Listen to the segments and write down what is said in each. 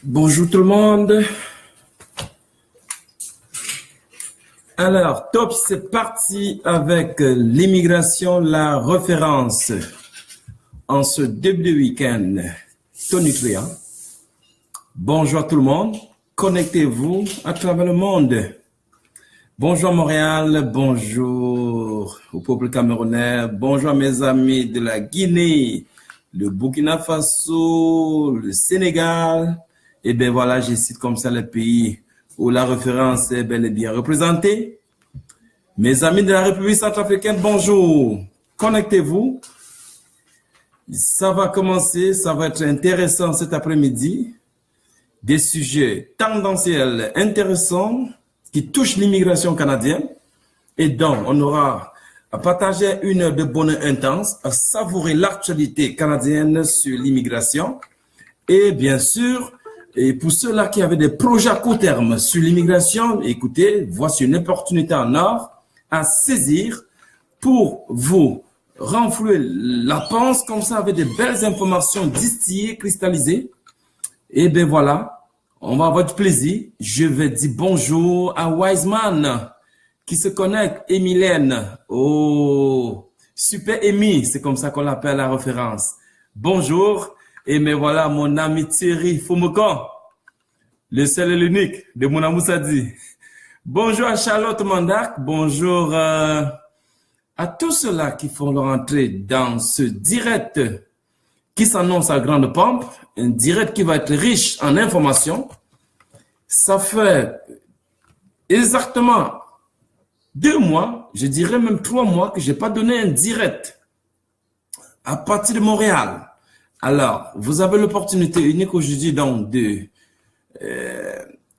Bonjour tout le monde. Alors, top, c'est parti avec l'immigration, la référence. En ce début de week-end tonitruant. Bonjour à tout le monde. Connectez-vous à travers le monde. Bonjour Montréal, bonjour au peuple camerounais, bonjour à mes amis de la Guinée, le Burkina Faso, le Sénégal. Et bien voilà, je cite comme ça les pays où la référence est bel et bien représentée. Mes amis de la République centrafricaine, bonjour. Connectez-vous. Ça va commencer, ça va être intéressant cet après-midi. Des sujets tendanciels intéressants qui touchent l'immigration canadienne. Et donc, on aura à partager une heure de bonheur intense, à savourer l'actualité canadienne sur l'immigration. Et bien sûr, et pour ceux-là qui avaient des projets à court terme sur l'immigration, écoutez, voici une opportunité en or à saisir pour vous renflouer la panse comme ça avec de belles informations distillées, cristallisées. Et bien voilà, on va avoir du plaisir. Je vais dire bonjour à Wiseman qui se connecte, Emilienne. Oh, super Amy, c'est comme ça qu'on l'appelle la référence. Bonjour. Et mais voilà, mon ami Thierry Foumecan, le seul et l'unique de Mouna Moussadi. Bonjour à Charlotte Mandac, bonjour à tous ceux-là qui font leur entrée dans ce direct qui s'annonce à grande pompe, un direct qui va être riche en informations. Ça fait exactement 2 mois, je dirais même 3 mois que je n'ai pas donné un direct à partir de Montréal. Alors, vous avez l'opportunité unique aujourd'hui donc de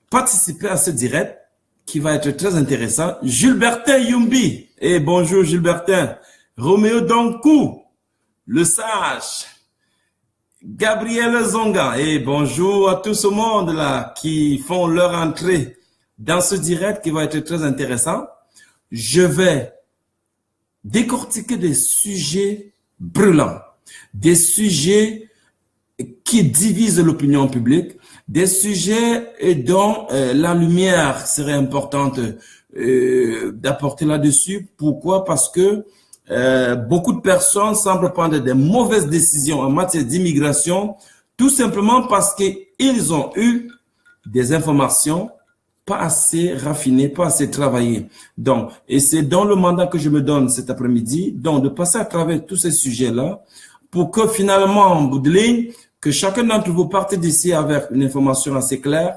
participer à ce direct qui va être très intéressant. Gilbertin Yumbi, et bonjour Gilbertin. Roméo Donkou, le sage. Gabriel Zonga, et bonjour à tout ce monde-là qui font leur entrée dans ce direct qui va être très intéressant. Je vais décortiquer des sujets brûlants. Des sujets qui divisent l'opinion publique, des sujets dont la lumière serait importante d'apporter là-dessus. Pourquoi? Parce que beaucoup de personnes semblent prendre des mauvaises décisions en matière d'immigration, tout simplement parce qu'ils ont eu des informations pas assez raffinées, pas assez travaillées. Donc, et c'est dans le mandat que je me donne cet après-midi, donc de passer à travers tous ces sujets-là, pour que finalement, en bout de ligne, que chacun d'entre vous parte d'ici avec une information assez claire.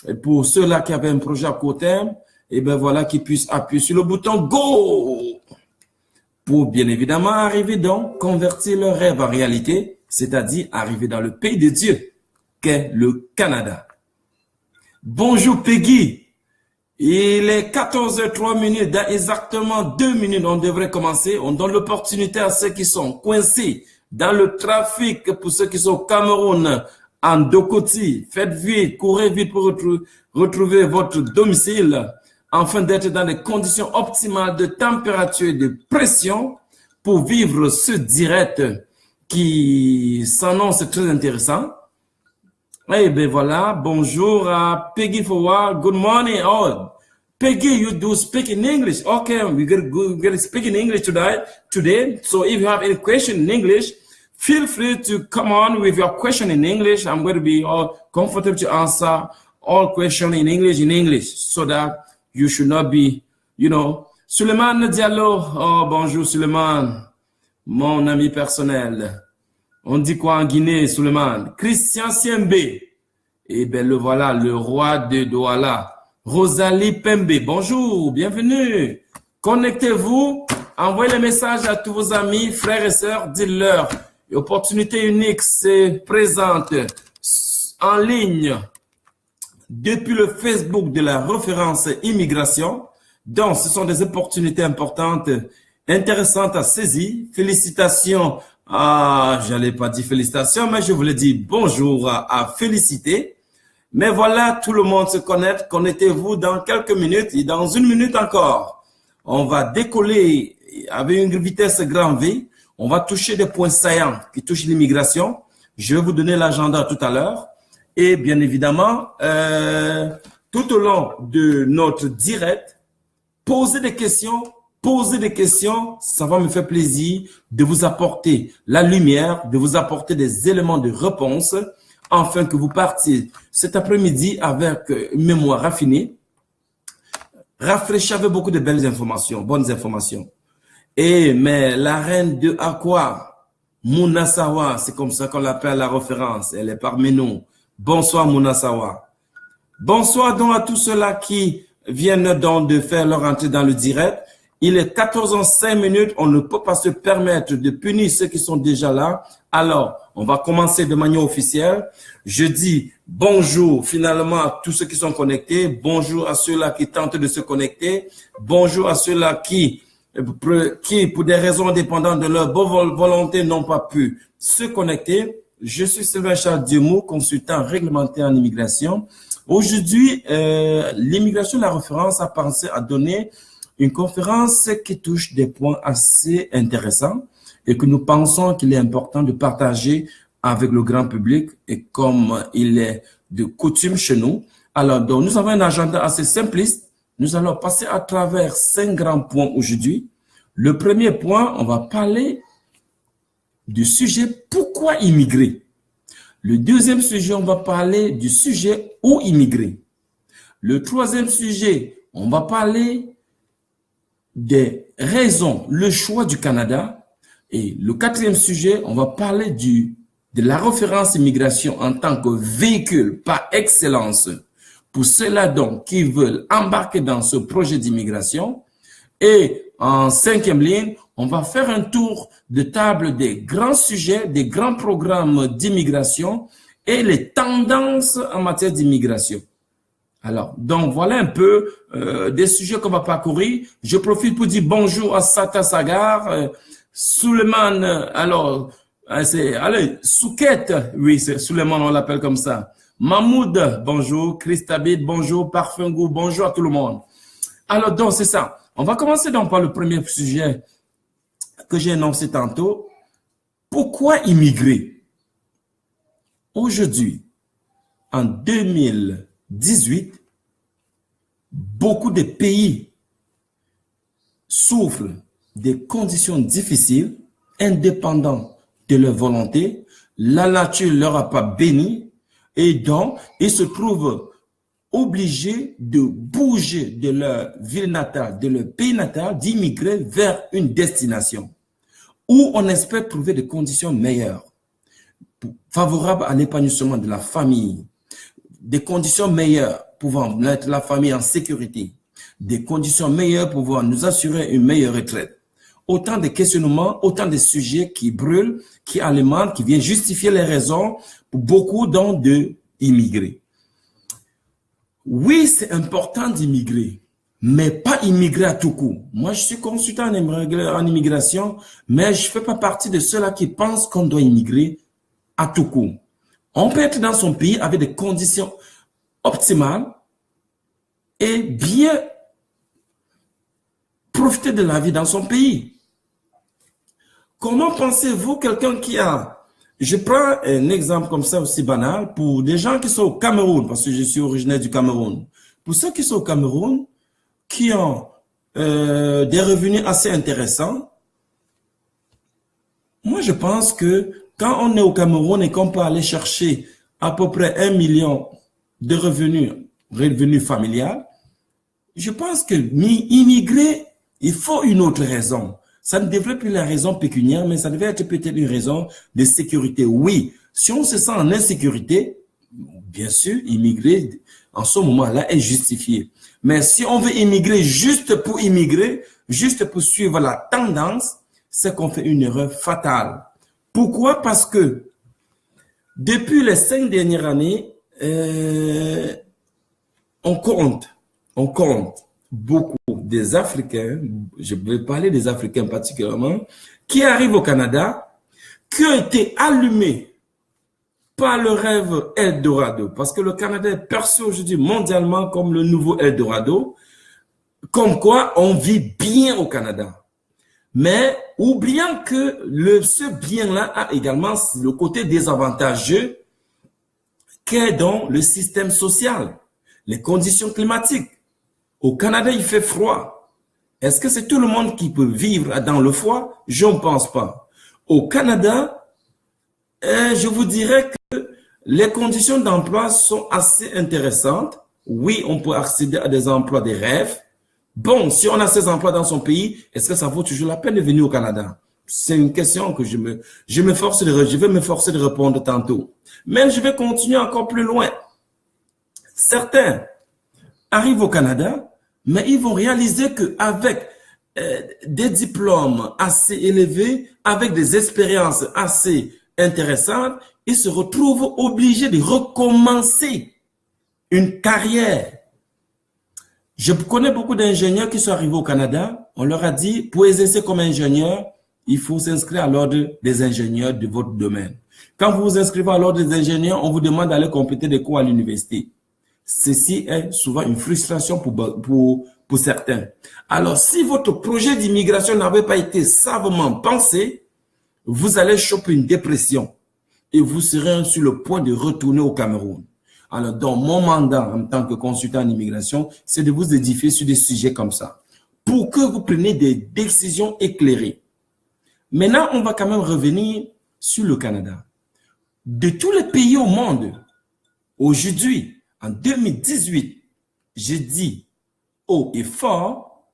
Et pour ceux-là qui avaient un projet à court terme, et ben voilà, qu'ils puissent appuyer sur le bouton Go pour bien évidemment arriver donc, convertir leur rêve en réalité, c'est-à-dire arriver dans le pays de Dieu, qu'est le Canada. Bonjour Peggy. Il est 14h03, dans exactement 2 minutes, on devrait commencer. On donne l'opportunité à ceux qui sont coincés dans le trafic, pour ceux qui sont au Cameroun, en Dokoti. Faites vite, courez vite pour retrouver votre domicile, afin d'être dans des conditions optimales de température et de pression pour vivre ce direct qui s'annonce très intéressant. Eh bien voilà, bonjour à Peggy Forward, good morning. Oh, Peggy, you do speak in English. Okay, we're going to speak in English today. So if you have any question in English, feel free to come on with your question in English. I'm going to be all comfortable to answer all questions in English, so that you should not be, Suleiman Diallo. Oh, bonjour Suleiman, mon ami personnel. On dit quoi en Guinée, Suleiman? Christian Siembe. Eh bien, le voilà, le roi de Douala. Rosalie Pembe, bonjour, bienvenue. Connectez-vous, envoyez les messages à tous vos amis, frères et sœurs, dites-leur. Opportunité unique se présente en ligne depuis le Facebook de la référence immigration. Donc, ce sont des opportunités importantes, intéressantes à saisir. Félicitations. J'allais pas dire félicitations, mais je voulais dire bonjour à féliciter. Mais voilà, tout le monde se connecte. Connectez-vous dans quelques minutes et dans 1 minute encore. On va décoller avec une vitesse grand V. On va toucher des points saillants qui touchent l'immigration. Je vais vous donner l'agenda tout à l'heure. Et bien évidemment, tout au long de notre direct, posez des questions, ça va me faire plaisir de vous apporter la lumière, de vous apporter des éléments de réponse, afin que vous partiez cet après-midi avec une mémoire raffinée, rafraîchie avec beaucoup de belles informations, bonnes informations. Mais la reine de Aqua, Mouna Sawa, c'est comme ça qu'on l'appelle la référence, elle est parmi nous. Bonsoir Mouna Sawa. Bonsoir donc à tous ceux-là qui viennent donc de faire leur entrée dans le direct. Il est 14h05, on ne peut pas se permettre de punir ceux qui sont déjà là. Alors, on va commencer de manière officielle. Je dis bonjour finalement à tous ceux qui sont connectés. Bonjour à ceux-là qui tentent de se connecter. Bonjour à ceux-là qui, pour des raisons indépendantes de leur bonne volonté, n'ont pas pu se connecter. Je suis Sylvain Charles Diemou, consultant réglementaire en immigration. Aujourd'hui, l'immigration, la référence a pensé à donner une conférence qui touche des points assez intéressants et que nous pensons qu'il est important de partager avec le grand public et comme il est de coutume chez nous. Alors, donc, nous avons un agenda assez simpliste. Nous allons passer à travers 5 grands points aujourd'hui. Le premier point, on va parler du sujet « Pourquoi immigrer ?» Le deuxième sujet, on va parler du sujet « Où immigrer ?» Le troisième sujet, on va parler des raisons, le choix du Canada. Et le quatrième sujet, on va parler de la référence immigration en tant que véhicule par excellence pour ceux-là donc qui veulent embarquer dans ce projet d'immigration. Et en 5e ligne, on va faire un tour de table des grands sujets, des grands programmes d'immigration et les tendances en matière d'immigration. Alors, donc voilà un peu des sujets qu'on va parcourir. Je profite pour dire bonjour à Sata Sagar, Suleiman, alors, allez, Souket, oui, c'est Suleiman, on l'appelle comme ça. Mahmoud, bonjour, Christabid, bonjour, Parfungou, bonjour à tout le monde. Alors, donc c'est ça. On va commencer donc par le premier sujet que j'ai énoncé tantôt. Pourquoi immigrer? Aujourd'hui, en 2018, beaucoup de pays souffrent des conditions difficiles, indépendantes de leur volonté. La nature leur a pas béni et donc ils se trouvent obligés de bouger de leur ville natale, de leur pays natal, d'immigrer vers une destination où on espère trouver des conditions meilleures, favorables à l'épanouissement de la famille, des conditions meilleures pouvant mettre la famille en sécurité, des conditions meilleures pouvant nous assurer une meilleure retraite. Autant de questionnements, autant de sujets qui brûlent, qui alimentent, qui viennent justifier les raisons pour beaucoup donc d'immigrer. Oui, c'est important d'immigrer, mais pas immigrer à tout coup. Moi, je suis consultant en immigration, mais je ne fais pas partie de ceux-là qui pensent qu'on doit immigrer à tout coup. On peut être dans son pays avec des conditions optimales et bien profiter de la vie dans son pays. Comment pensez-vous quelqu'un qui a... Je prends un exemple comme ça aussi banal pour des gens qui sont au Cameroun, parce que je suis originaire du Cameroun. Pour ceux qui sont au Cameroun, qui ont des revenus assez intéressants, moi je pense que quand on est au Cameroun et qu'on peut aller chercher à peu près 1 million de revenus familiales, je pense que immigrer, il faut une autre raison. Ça ne devrait plus la raison pécuniaire, mais ça devait être peut-être une raison de sécurité. Oui, si on se sent en insécurité, bien sûr, immigrer en ce moment-là est justifié. Mais si on veut immigrer juste pour immigrer, juste pour suivre la tendance, c'est qu'on fait une erreur fatale. Pourquoi? Parce que depuis les 5 dernières années, on compte beaucoup des Africains, je vais parler des Africains particulièrement, qui arrivent au Canada, qui ont été allumés par le rêve Eldorado, parce que le Canada est perçu aujourd'hui mondialement comme le nouveau Eldorado, comme quoi on vit bien au Canada. Mais oubliant que ce bien-là a également le côté désavantageux qu'est donc le système social, les conditions climatiques. Au Canada, il fait froid. Est-ce que c'est tout le monde qui peut vivre dans le froid? Je ne pense pas. Au Canada, je vous dirais que les conditions d'emploi sont assez intéressantes. Oui, on peut accéder à des emplois des rêves. Bon, si on a ces emplois dans son pays, est-ce que ça vaut toujours la peine de venir au Canada? C'est une question que je vais m'efforcer de répondre tantôt. Mais je vais continuer encore plus loin. Certains arrivent au Canada, mais ils vont réaliser qu'avec des diplômes assez élevés, avec des expériences assez intéressantes, ils se retrouvent obligés de recommencer une carrière. Je connais beaucoup d'ingénieurs qui sont arrivés au Canada. On leur a dit, pour exercer comme ingénieur, il faut s'inscrire à l'ordre des ingénieurs de votre domaine. Quand vous vous inscrivez à l'ordre des ingénieurs, on vous demande d'aller compléter des cours à l'université. Ceci est souvent une frustration pour certains. Alors, si votre projet d'immigration n'avait pas été savamment pensé, vous allez choper une dépression et vous serez sur le point de retourner au Cameroun. Alors, dans mon mandat en tant que consultant en immigration, c'est de vous édifier sur des sujets comme ça pour que vous preniez des décisions éclairées. Maintenant, on va quand même revenir sur le Canada. De tous les pays au monde, aujourd'hui, en 2018, je dis haut et fort,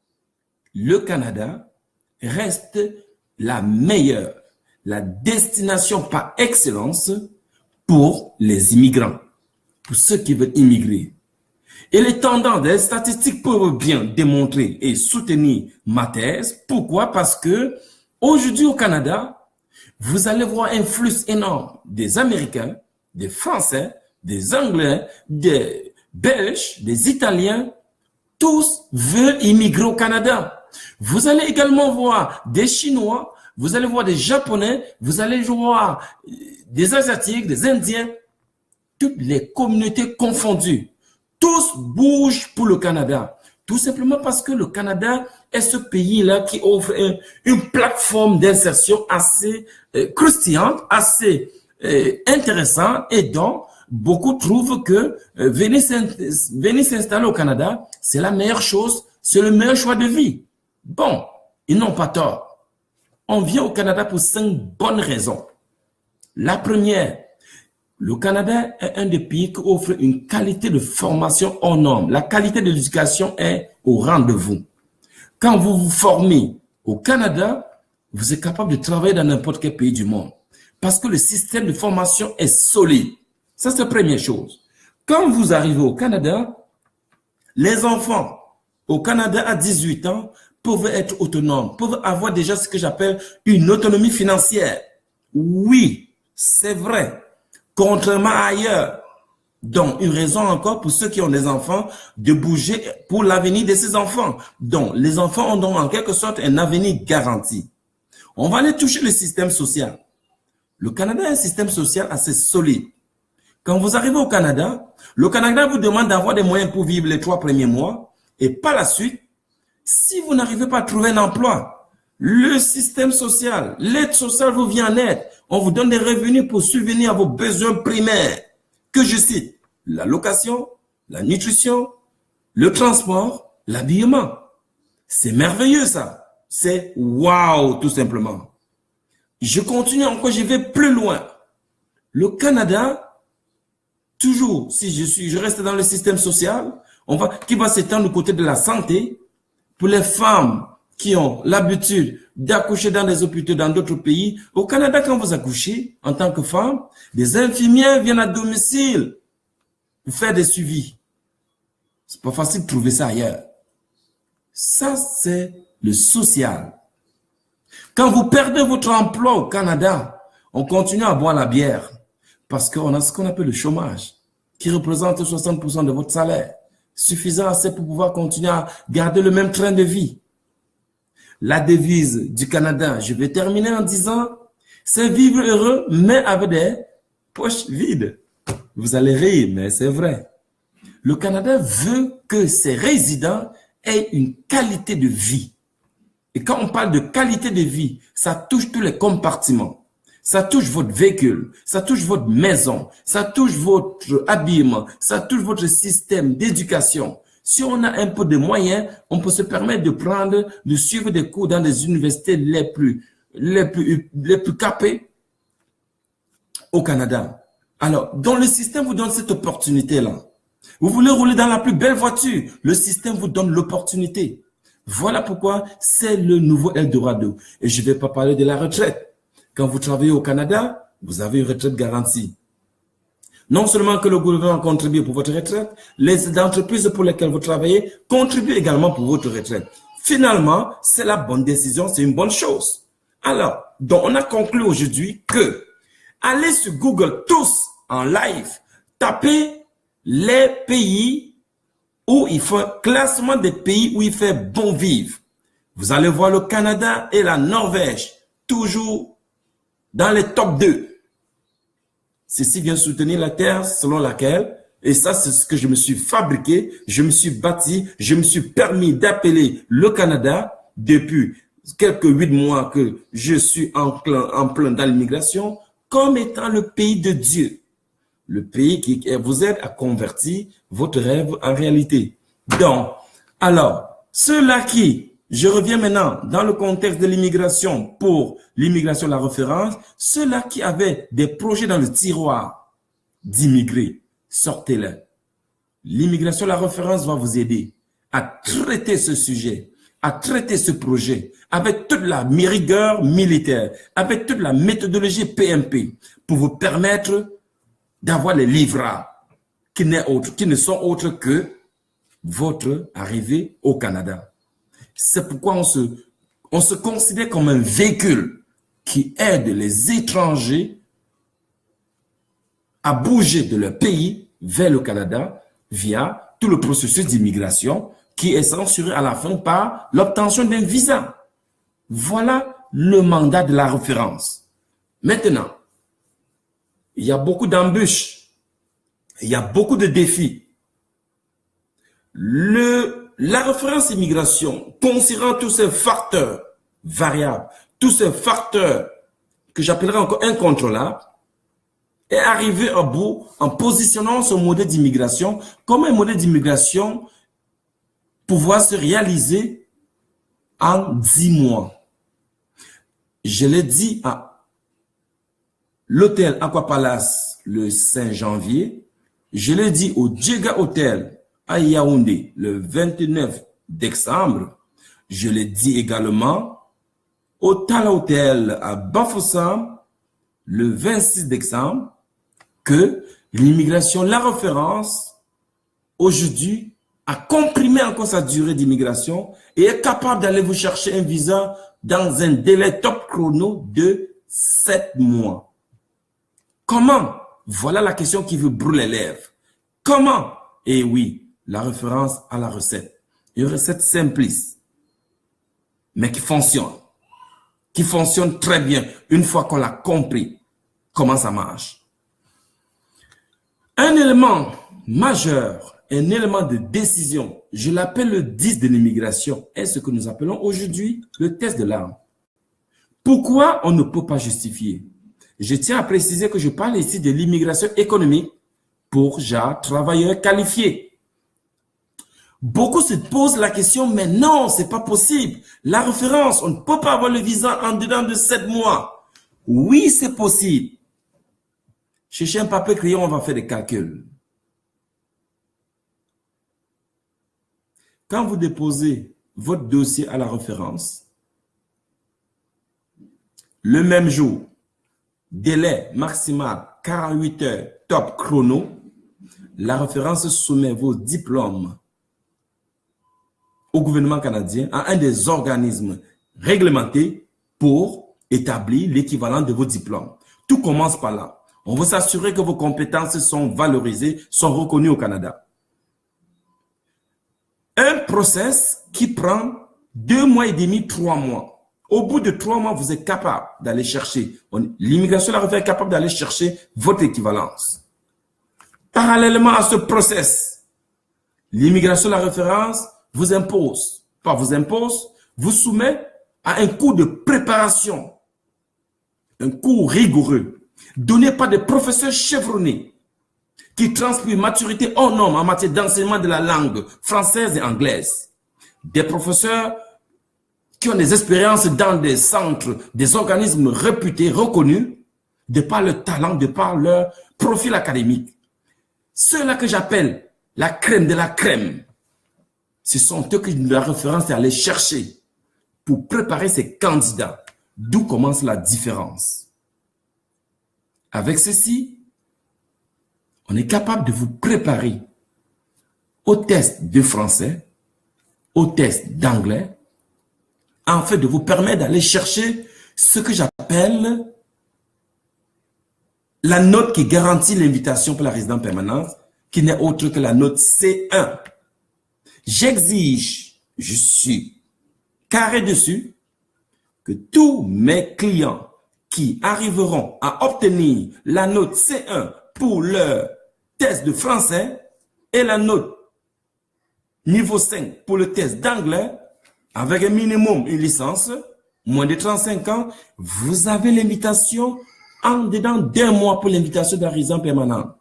le Canada reste la meilleure, la destination par excellence pour les immigrants, pour ceux qui veulent immigrer. Et les tendances des statistiques peuvent bien démontrer et soutenir ma thèse. Pourquoi? Parce que aujourd'hui au Canada, vous allez voir un flux énorme des Américains, des Français, des Anglais, des Belges, des Italiens. Tous veulent immigrer au Canada. Vous allez également voir des Chinois, vous allez voir des Japonais, vous allez voir des Asiatiques, des Indiens, toutes les communautés confondues. Tous bougent pour le Canada. Tout simplement parce que le Canada est ce pays-là qui offre une plateforme d'insertion assez croustillante, assez intéressante, et donc beaucoup trouvent que venir s'installer au Canada, c'est la meilleure chose, c'est le meilleur choix de vie. Bon, ils n'ont pas tort. On vient au Canada pour 5 bonnes raisons. La première, le Canada est un des pays qui offre une qualité de formation hors norme. La qualité de l'éducation est au rendez-vous. Quand vous vous formez au Canada, vous êtes capable de travailler dans n'importe quel pays du monde. Parce que le système de formation est solide. Ça, c'est la première chose. Quand vous arrivez au Canada, les enfants au Canada à 18 ans peuvent être autonomes, peuvent avoir déjà ce que j'appelle une autonomie financière. Oui, c'est vrai. Contrairement à ailleurs. Donc, une raison encore pour ceux qui ont des enfants de bouger pour l'avenir de ces enfants. Donc, les enfants ont donc en quelque sorte un avenir garanti. On va aller toucher le système social. Le Canada a un système social assez solide. Quand vous arrivez au Canada, le Canada vous demande d'avoir des moyens pour vivre les 3 premiers mois et par la suite, si vous n'arrivez pas à trouver un emploi, le système social, l'aide sociale vous vient en aide. On vous donne des revenus pour subvenir à vos besoins primaires, que je cite, la location, la nutrition, le transport, l'habillement. C'est merveilleux ça. C'est waouh tout simplement. Je continue encore, je vais plus loin. Le Canada, toujours, si je reste dans le système social, qui va s'étendre du côté de la santé, pour les femmes qui ont l'habitude d'accoucher dans des hôpitaux dans d'autres pays. Au Canada, quand vous accouchez en tant que femme, des infirmières viennent à domicile pour faire des suivis. C'est pas facile de trouver ça ailleurs. Ça, c'est le social. Quand vous perdez votre emploi au Canada, on continue à boire la bière parce qu'on a ce qu'on appelle le chômage qui représente 60% de votre salaire, suffisant assez pour pouvoir continuer à garder le même train de vie. La devise du Canada, je vais terminer en disant, c'est vivre heureux, mais avec des poches vides. Vous allez rire, mais c'est vrai. Le Canada veut que ses résidents aient une qualité de vie. Et quand on parle de qualité de vie, ça touche tous les compartiments. Ça touche votre véhicule, ça touche votre maison, ça touche votre habillement, ça touche votre système d'éducation. Si on a un peu de moyens, on peut se permettre de suivre des cours dans des universités les plus capées au Canada. Alors, dans le système vous donne cette opportunité-là. Vous voulez rouler dans la plus belle voiture, le système vous donne l'opportunité. Voilà pourquoi c'est le nouveau Eldorado. Et je ne vais pas parler de la retraite. Quand vous travaillez au Canada, vous avez une retraite garantie. Non seulement que le gouvernement contribue pour votre retraite, les entreprises pour lesquelles vous travaillez contribuent également pour votre retraite. Finalement, c'est la bonne décision, c'est une bonne chose. Alors, donc on a conclu aujourd'hui que allez sur Google tous en live, tapez les pays où il faut un classement des pays où il fait bon vivre. Vous allez voir le Canada et la Norvège, toujours dans les top 2. Ceci vient soutenir la terre selon laquelle, et ça c'est ce que je me suis fabriqué, je me suis bâti, je me suis permis d'appeler le Canada depuis quelques 8 mois que je suis en plein dans l'immigration, comme étant le pays de Dieu. Le pays qui vous aide à convertir votre rêve en réalité. Donc, alors, ceux-là qui, je reviens maintenant dans le contexte de l'immigration pour l'immigration, la référence, ceux-là qui avaient des projets dans le tiroir d'immigrer, sortez-les. L'immigration, la référence va vous aider à traiter ce sujet, à traiter ce projet avec toute la rigueur militaire, avec toute la méthodologie PMP pour vous permettre d'avoir les livrables qui ne sont autres que votre arrivée au Canada. C'est pourquoi on se considère comme un véhicule qui aide les étrangers à bouger de leur pays vers le Canada via tout le processus d'immigration qui est censuré à la fin par l'obtention d'un visa. Voilà le mandat de la référence. Maintenant, il y a beaucoup d'embûches, il y a beaucoup de défis. La référence immigration, considérant tous ces facteurs variables, tous ces facteurs que j'appellerais encore incontrôlables, est arrivé à bout en positionnant ce modèle d'immigration comme un modèle d'immigration pouvoir se réaliser en 10 mois. Je l'ai dit à l'hôtel Aqua Palace le 5 janvier, je l'ai dit au Djega Hotel à Yaoundé le 29 décembre, je l'ai dit également au Tala Hotel à Bafoussam le 26 décembre, que l'immigration, la référence, aujourd'hui, a comprimé encore sa durée d'immigration et est capable d'aller vous chercher un visa dans un délai top chrono de 7 mois. Comment? Voilà la question qui vous brûle les lèvres. Comment? Eh oui, la référence à la recette. Une recette simpliste, mais qui fonctionne très bien une fois qu'on l'a compris comment ça marche. Un élément majeur, un élément de décision, je l'appelle le 10 de l'immigration, est ce que nous appelons aujourd'hui le test de l'arme. Pourquoi on ne peut pas justifier? Je tiens à préciser que je parle ici de l'immigration économique pour travailleurs qualifiés. Beaucoup se posent la question, mais non, c'est pas possible. La référence, on ne peut pas avoir le visa en dedans de 7 mois. Oui, c'est possible. Cherchez un papier crayon, on va faire des calculs. Quand vous déposez votre dossier à la référence, le même jour, délai maximal 48 heures, top chrono, la référence soumet vos diplômes au gouvernement canadien, à un des organismes réglementés pour établir l'équivalent de vos diplômes. Tout commence par là. On veut s'assurer que vos compétences sont valorisées, sont reconnues au Canada. Un process qui prend 2 mois et demi, 3 mois. Au bout de 3 mois, vous êtes capable d'aller chercher, l'immigration la référence est capable d'aller chercher votre équivalence. Parallèlement à ce process, l'immigration la référence vous impose, vous soumet à un cours de préparation, un cours rigoureux, donné par des professeurs chevronnés qui transpirent maturité hors norme en matière d'enseignement de la langue française et anglaise. Des professeurs qui ont des expériences dans des centres, des organismes réputés, reconnus, de par leur talent, de par leur profil académique. Ceux-là que j'appelle la crème de la crème, ce sont eux que la référence est aller chercher pour préparer ces candidats. D'où commence la différence. Avec ceci, on est capable de vous préparer au test de français, au test d'anglais, en fait de vous permettre d'aller chercher ce que j'appelle la note qui garantit l'invitation pour la résidence permanente, qui n'est autre que la note C1. J'exige, je suis carré dessus, que tous mes clients qui arriveront à obtenir la note C1 pour leur test de français et la note niveau 5 pour le test d'anglais, avec un minimum une licence, moins de 35 ans, vous avez l'invitation en dedans d'un mois pour l'invitation de la résidence permanente.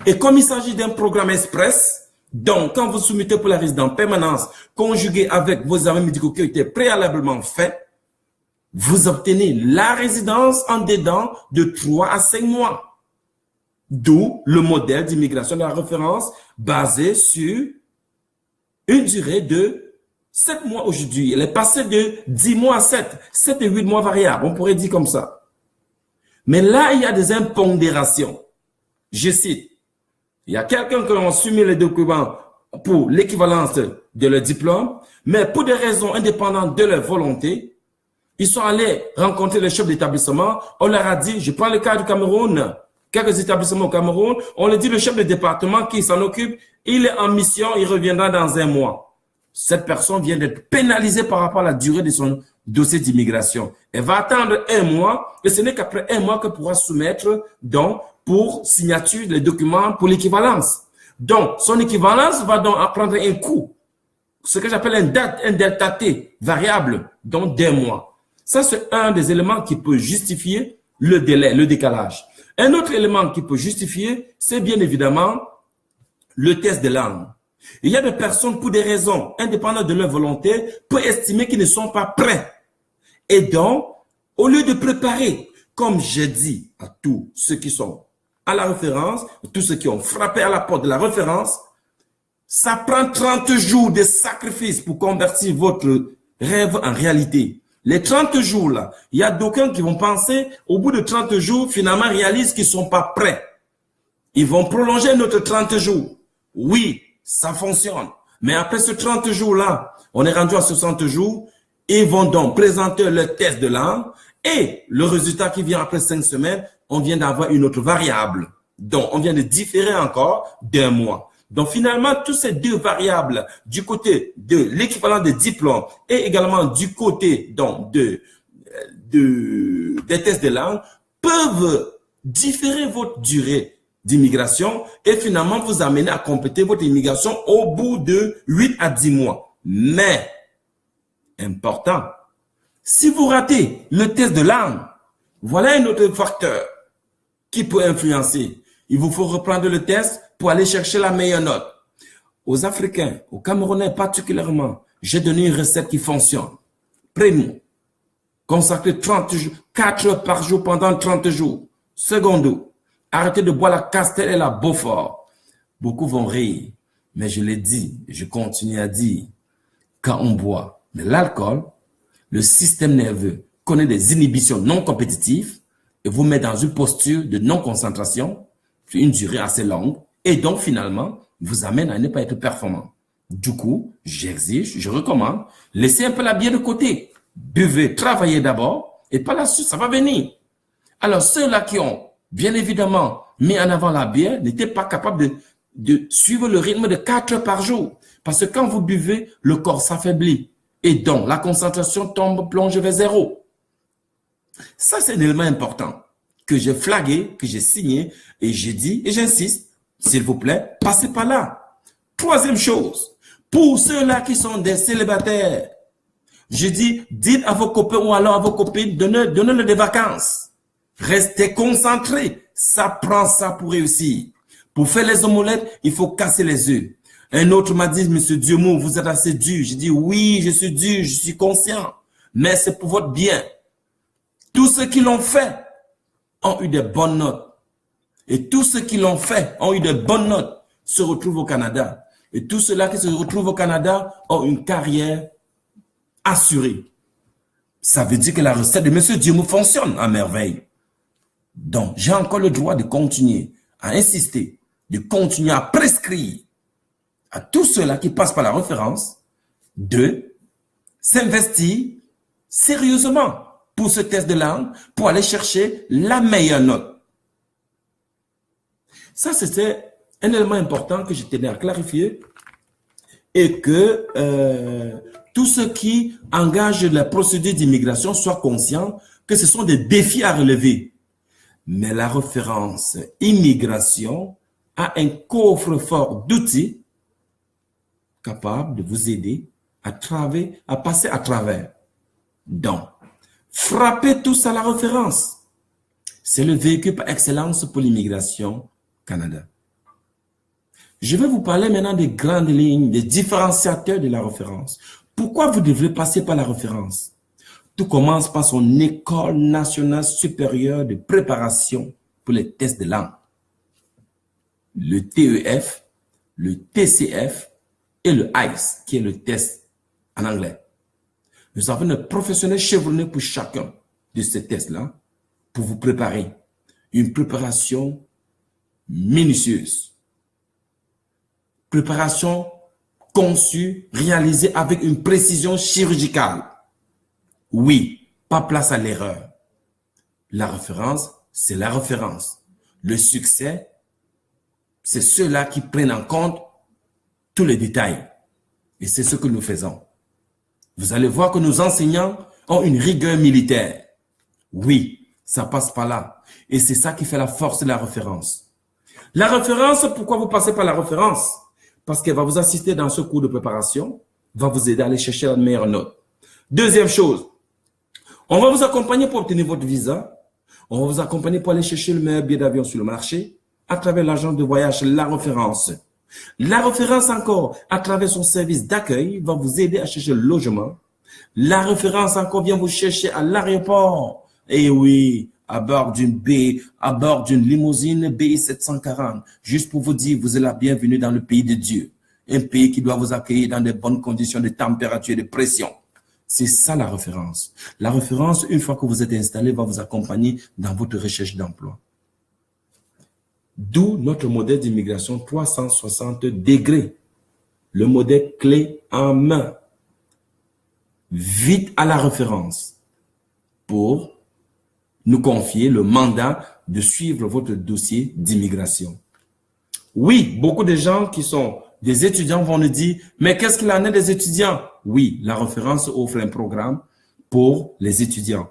Et comme il s'agit d'un programme express, donc quand vous soumettez pour la résidence permanente, conjugué avec vos examens médicaux qui ont été préalablement faits, vous obtenez la résidence en dedans de 3 à 5 mois. D'où le modèle d'immigration de la référence basé sur une durée de 7 mois aujourd'hui. Elle est passée de 10 mois à 7 et 8 mois variables, on pourrait dire comme ça. Mais là, il y a des impondérations. Je cite, il y a quelqu'un qui a soumis les documents pour l'équivalence de leur diplôme, mais pour des raisons indépendantes de leur volonté, ils sont allés rencontrer le chef d'établissement, on leur a dit, je prends le cas du Cameroun, quelques établissements au Cameroun, on leur dit le chef de département qui s'en occupe, il est en mission, il reviendra dans un mois. Cette personne vient d'être pénalisée par rapport à la durée de son dossier d'immigration. Elle va attendre un mois et ce n'est qu'après un mois qu'elle pourra soumettre donc pour signature les documents pour l'équivalence. Donc, son équivalence va donc prendre un coût, ce que j'appelle un delta T variable, donc d'un mois. Ça, c'est un des éléments qui peut justifier le délai, le décalage. Un autre élément qui peut justifier, c'est bien évidemment le test de langue. Il y a des personnes, pour des raisons indépendantes de leur volonté, peuvent estimer qu'ils ne sont pas prêts. Et donc, au lieu de préparer, comme j'ai dit à tous ceux qui sont à la référence, tous ceux qui ont frappé à la porte de la référence, ça prend 30 jours de sacrifice pour convertir votre rêve en réalité. Les 30 jours là, il y a d'aucuns qui vont penser, au bout de 30 jours, finalement réalisent qu'ils ne sont pas prêts. Ils vont prolonger notre 30 jours. Oui, ça fonctionne. Mais après ce 30 jours-là, on est rendu à 60 jours, ils vont donc présenter le test de langue et le résultat qui vient après 5 semaines, on vient d'avoir une autre variable. Donc, on vient de différer encore d'un mois. Donc, finalement, tous ces deux variables du côté de l'équivalent des diplômes et également du côté donc des tests de langue peuvent différer votre durée d'immigration et finalement vous amener à compléter votre immigration au bout de 8 à 10 mois. Mais, important, si vous ratez le test de langue, voilà un autre facteur qui peut influencer. Il vous faut reprendre le test pour aller chercher la meilleure note. Aux Africains, aux Camerounais particulièrement, j'ai donné une recette qui fonctionne. Primo, consacrez 4 heures par jour pendant 30 jours. Secondo, arrêtez de boire la Castel et la Beaufort. Beaucoup vont rire, mais je l'ai dit, je continue à dire, quand on boit de l'alcool, le système nerveux connaît des inhibitions non compétitives et vous met dans une posture de non-concentration sur une durée assez longue et donc finalement vous amène à ne pas être performant. Du coup, j'exige, je recommande, laissez un peu la bière de côté, buvez, travaillez d'abord et par la suite ça va venir. Alors ceux-là qui ont bien évidemment mis en avant la bière n'étaient pas capables de suivre le rythme de 4 heures par jour parce que quand vous buvez, le corps s'affaiblit et donc la concentration plonge vers zéro. Ça, c'est un élément important que j'ai flagué, que j'ai signé et j'ai dit et j'insiste, s'il vous plaît, passez par là. Troisième chose, pour ceux-là qui sont des célibataires, Je dis, dites à vos copains ou alors à vos copines, donnez-leur des vacances. Restez concentrés. Ça prend ça pour réussir. Pour faire les omelettes, il faut casser les œufs. Un autre m'a dit, Monsieur Dieumo, vous êtes assez dur. J'ai dit, oui, je suis dur, je suis conscient. Mais c'est pour votre bien. Tous ceux qui l'ont fait ont eu des bonnes notes. Et tous ceux qui l'ont fait ont eu de bonnes notes se retrouvent au Canada. Et tous ceux-là qui se retrouvent au Canada ont une carrière assurée. Ça veut dire que la recette de M. Dieumo fonctionne à merveille. Donc, j'ai encore le droit de continuer à insister, de continuer à prescrire à tous ceux-là qui passent par la référence de s'investir sérieusement pour ce test de langue, pour aller chercher la meilleure note. Ça, c'était un élément important que je tenais à clarifier et que tous ceux qui engagent la procédure d'immigration soient conscients que ce sont des défis à relever. Mais la référence immigration a un coffre-fort d'outils capable de vous aider à passer à travers. Donc, frappez tous à la référence. C'est le véhicule par excellence pour l'immigration Canada. Je vais vous parler maintenant des grandes lignes, des différenciateurs de la référence. Pourquoi vous devrez passer par la référence? Tout commence par son École nationale supérieure de préparation pour les tests de langue. Le TEF, le TCF et le ICE, qui est le test en anglais. Nous avons un professionnel chevronné pour chacun de ces tests-là pour vous préparer. Une préparation minutieuse. Préparation conçue, réalisée avec une précision chirurgicale. Oui, pas place à l'erreur. La référence, c'est la référence. Le succès, c'est ceux-là qui prennent en compte tous les détails. Et c'est ce que nous faisons. Vous allez voir que nos enseignants ont une rigueur militaire. Oui, ça passe par là. Et c'est ça qui fait la force de la référence. La référence, pourquoi vous passez par la référence? Parce qu'elle va vous assister dans ce cours de préparation, va vous aider à aller chercher la meilleure note. Deuxième chose, on va vous accompagner pour obtenir votre visa. On va vous accompagner pour aller chercher le meilleur billet d'avion sur le marché à travers l'agence de voyage, la référence. La référence encore, à travers son service d'accueil, va vous aider à chercher le logement. La référence encore vient vous chercher à l'aéroport. Et oui, à bord d'une limousine BI 740, juste pour vous dire, vous êtes la bienvenue dans le pays de Dieu. Un pays qui doit vous accueillir dans de bonnes conditions de température et de pression. C'est ça la référence. La référence, une fois que vous êtes installé, va vous accompagner dans votre recherche d'emploi. D'où notre modèle d'immigration 360 degrés. Le modèle clé en main. Vite à la référence pour nous confier le mandat de suivre votre dossier d'immigration. Oui, beaucoup de gens qui sont des étudiants vont nous dire, mais qu'est-ce qu'il en est des étudiants? Oui, la référence offre un programme pour les étudiants.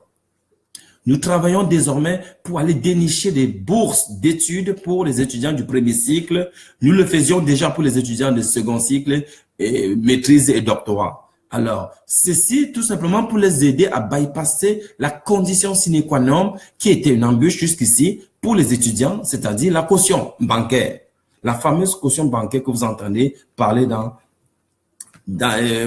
Nous travaillons désormais pour aller dénicher des bourses d'études pour les étudiants du premier cycle. Nous le faisions déjà pour les étudiants de second cycle, et maîtrise et doctorat. Alors, ceci tout simplement pour les aider à bypasser la condition sine qua non qui était une embûche jusqu'ici pour les étudiants, c'est-à-dire la caution bancaire. La fameuse caution bancaire que vous entendez parler dans les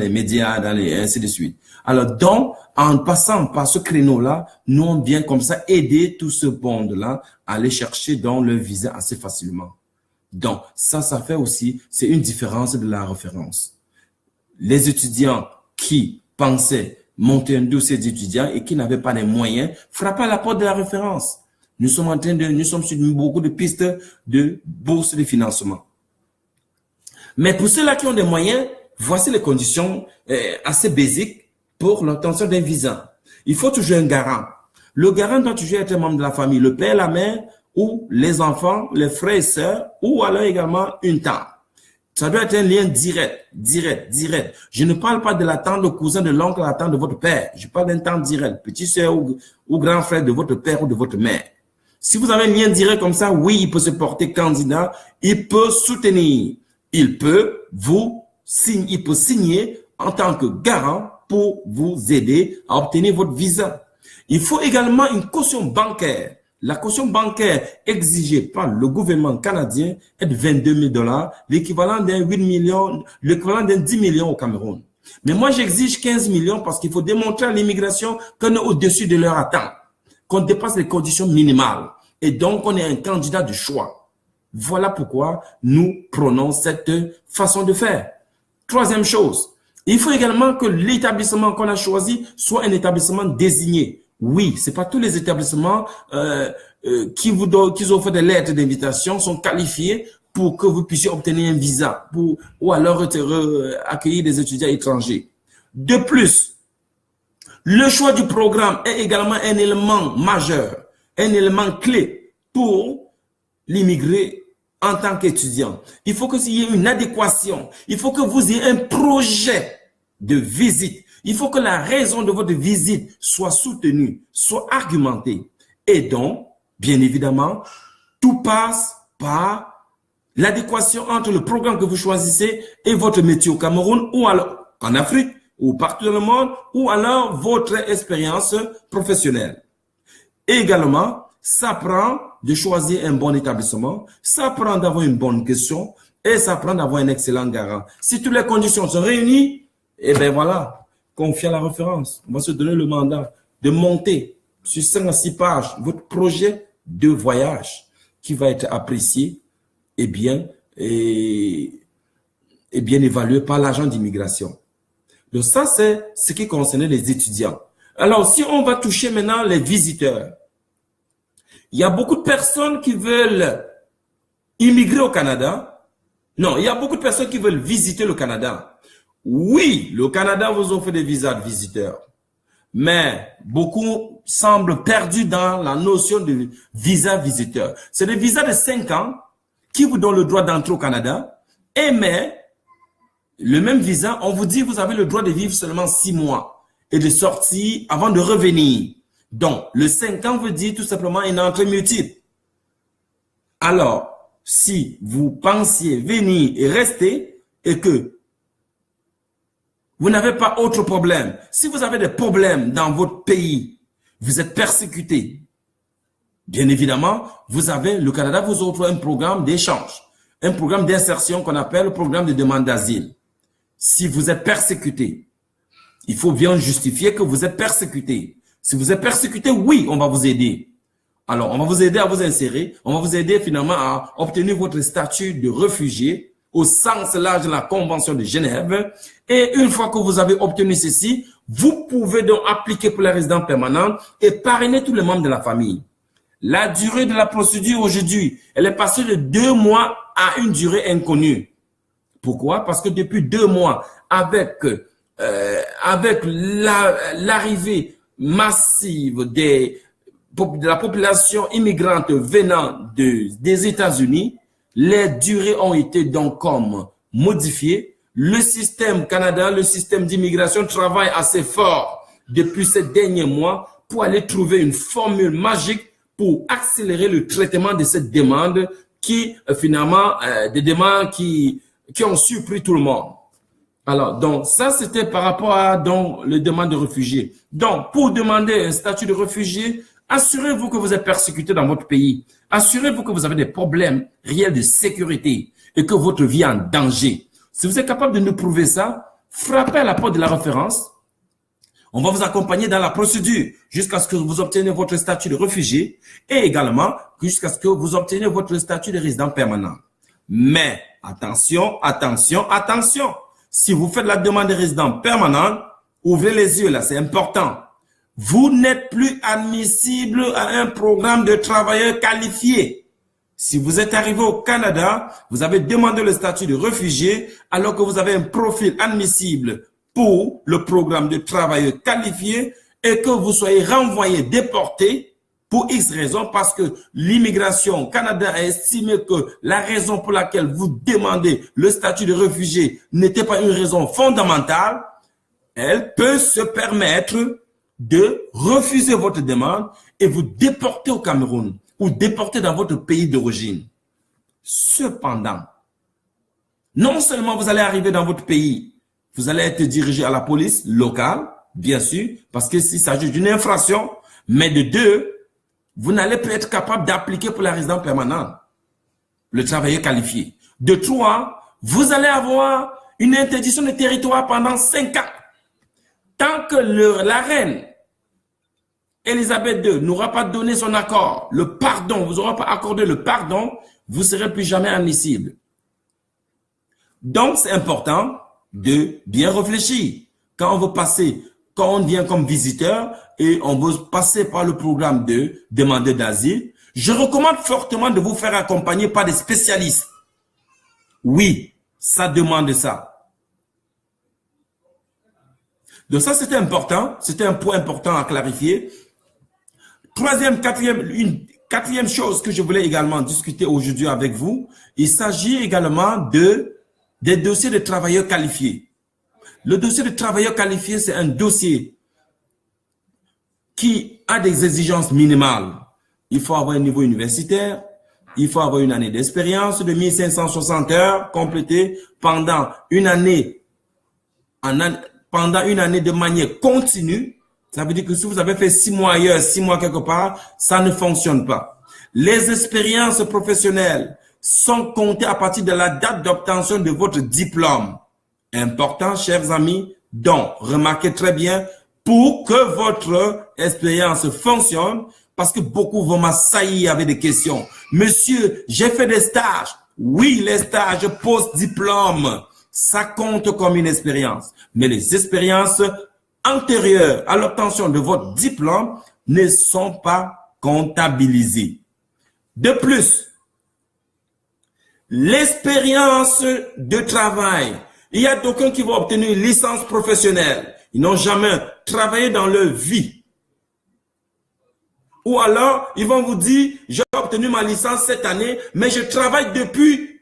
médias, ainsi de suite. Alors, donc, en passant par ce créneau-là, nous on vient comme ça aider tout ce monde-là à aller chercher dans le visa assez facilement. Donc, ça fait aussi, c'est une différence de la référence. Les étudiants qui pensaient monter un dossier d'étudiant et qui n'avaient pas les moyens, frappaient à la porte de la référence. Nous sommes sur beaucoup de pistes de bourse de financement. Mais pour ceux-là qui ont des moyens, voici les conditions assez basiques pour l'obtention d'un visa. Il faut toujours un garant. Le garant doit toujours être un membre de la famille, le père, la mère, ou les enfants, les frères et sœurs, ou alors également une tante. Ça doit être un lien direct. Je ne parle pas de la tante, le cousin, de l'oncle, la tante de votre père. Je parle d'un tante direct, petit sœur ou grand frère de votre père ou de votre mère. Si vous avez un lien direct comme ça, oui, il peut se porter candidat, il peut soutenir, il peut vous il peut signer en tant que garant pour vous aider à obtenir votre visa. Il faut également une caution bancaire. La caution bancaire exigée par le gouvernement canadien est de 22 000 $, l'équivalent d'un 8 millions, l'équivalent d'un 10 millions au Cameroun. Mais moi, j'exige 15 millions parce qu'il faut démontrer à l'immigration qu'on est au-dessus de leur attente, qu'on dépasse les conditions minimales et donc on est un candidat de choix. Voilà pourquoi nous prenons cette façon de faire. Troisième chose, il faut également que l'établissement qu'on a choisi soit un établissement désigné. Oui, c'est pas tous les établissements qui offrent des lettres d'invitation sont qualifiés pour que vous puissiez obtenir un visa ou alors accueillir des étudiants étrangers. De plus, le choix du programme est également un élément majeur, un élément clé pour l'immigré en tant qu'étudiant. Il faut qu'il y ait une adéquation. Il faut que vous ayez un projet de visite. Il faut que la raison de votre visite soit soutenue, soit argumentée. Et donc, bien évidemment, tout passe par l'adéquation entre le programme que vous choisissez et votre métier au Cameroun ou alors en Afrique ou partout dans le monde ou alors votre expérience professionnelle. Et également, ça prend de choisir un bon établissement, ça prend d'avoir une bonne question et ça prend d'avoir un excellent garant. Si toutes les conditions sont réunies, eh bien voilà, confiez à la référence. On va se donner le mandat de monter sur 5 à 6 pages votre projet de voyage qui va être apprécié et bien évalué par l'agent d'immigration. Donc ça, c'est ce qui concernait les étudiants. Alors, si on va toucher maintenant les visiteurs, il y a beaucoup de personnes qui veulent immigrer au Canada. Non, il y a beaucoup de personnes qui veulent visiter le Canada. Oui, le Canada vous offre des visas de visiteurs. Mais beaucoup semblent perdus dans la notion de visa visiteur. C'est des visas de 5 ans qui vous donnent le droit d'entrer au Canada. Mais le même visa, on vous dit que vous avez le droit de vivre seulement 6 mois et de sortir avant de revenir. Donc, le 5 ans veut dire tout simplement une entrée multiple. Alors, si vous pensiez venir et rester et que vous n'avez pas autre problème, si vous avez des problèmes dans votre pays, vous êtes persécuté, bien évidemment, le Canada vous offre un programme d'échange, un programme d'insertion qu'on appelle le programme de demande d'asile. Si vous êtes persécuté, il faut bien justifier que vous êtes persécuté. Si vous êtes persécuté, oui, on va vous aider. Alors, on va vous aider à vous insérer, on va vous aider finalement à obtenir votre statut de réfugié au sens large de la Convention de Genève. Et une fois que vous avez obtenu ceci, vous pouvez donc appliquer pour la résidence permanente et parrainer tous les membres de la famille. La durée de la procédure aujourd'hui, elle est passée de 2 mois à une durée inconnue. Pourquoi? Parce que depuis 2 mois, avec l'arrivée massive de la population immigrante venant des États-Unis, les durées ont été donc comme modifiées. Le système Canada, le système d'immigration travaille assez fort depuis ces derniers mois pour aller trouver une formule magique pour accélérer le traitement de cette demande qui, finalement, des demandes qui ont surpris tout le monde. Alors, donc, ça, c'était par rapport à donc, les demandes de réfugiés. Donc, pour demander un statut de réfugié, assurez-vous que vous êtes persécuté dans votre pays. Assurez-vous que vous avez des problèmes réels de sécurité et que votre vie est en danger. Si vous êtes capable de nous prouver ça, frappez à la porte de la référence. On va vous accompagner dans la procédure jusqu'à ce que vous obteniez votre statut de réfugié et également jusqu'à ce que vous obteniez votre statut de résident permanent. Mais attention, attention, attention. Si vous faites la demande de résident permanent, ouvrez les yeux là, c'est important. Vous n'êtes plus admissible à un programme de travailleurs qualifiés. Si vous êtes arrivé au Canada, vous avez demandé le statut de réfugié alors que vous avez un profil admissible pour le programme de travailleurs qualifiés et que vous soyez renvoyé, déporté pour X raisons parce que l'immigration Canada a estimé que la raison pour laquelle vous demandez le statut de réfugié n'était pas une raison fondamentale, elle peut se permettre de refuser votre demande et vous déporter au Cameroun ou déporter dans votre pays d'origine. Cependant, Non seulement vous allez arriver dans votre pays, vous allez être dirigé à la police locale, bien sûr, parce que s'il s'agit d'une infraction, mais de deux, vous n'allez plus être capable d'appliquer pour la résidence permanente le travailleur qualifié. De trois, vous allez avoir une interdiction de territoire pendant 5 ans. Tant que la reine Elisabeth II n'aura pas donné son accord, le pardon, vous n'aurez pas accordé le pardon, vous ne serez plus jamais admissible. Donc, c'est important de bien réfléchir. Quand on veut passer, quand on vient comme visiteur et on veut passer par le programme de demandeur d'asile, je recommande fortement de vous faire accompagner par des spécialistes. Oui, ça demande ça. Donc ça, c'était important. C'était un point important à clarifier. Quatrième chose que je voulais également discuter aujourd'hui avec vous, il s'agit également des dossiers de travailleurs qualifiés. Le dossier de travailleurs qualifiés, c'est un dossier qui a des exigences minimales. Il faut avoir un niveau universitaire, il faut avoir une année d'expérience de 1560 heures complétées pendant une année de manière continue. Ça veut dire que si vous avez fait 6 mois ailleurs, 6 mois quelque part, ça ne fonctionne pas. Les expériences professionnelles sont comptées à partir de la date d'obtention de votre diplôme. Important, chers amis. Donc, remarquez très bien, pour que votre expérience fonctionne, parce que beaucoup vont m'assaillir avec des questions. Monsieur, j'ai fait des stages. Oui, les stages post-diplôme, ça compte comme une expérience. Mais les expériences antérieures à l'obtention de votre diplôme ne sont pas comptabilisées. De plus, l'expérience de travail. Il y a d'aucuns qui vont obtenir une licence professionnelle. Ils n'ont jamais travaillé dans leur vie. Ou alors, ils vont vous dire, j'ai obtenu ma licence cette année, mais je travaille depuis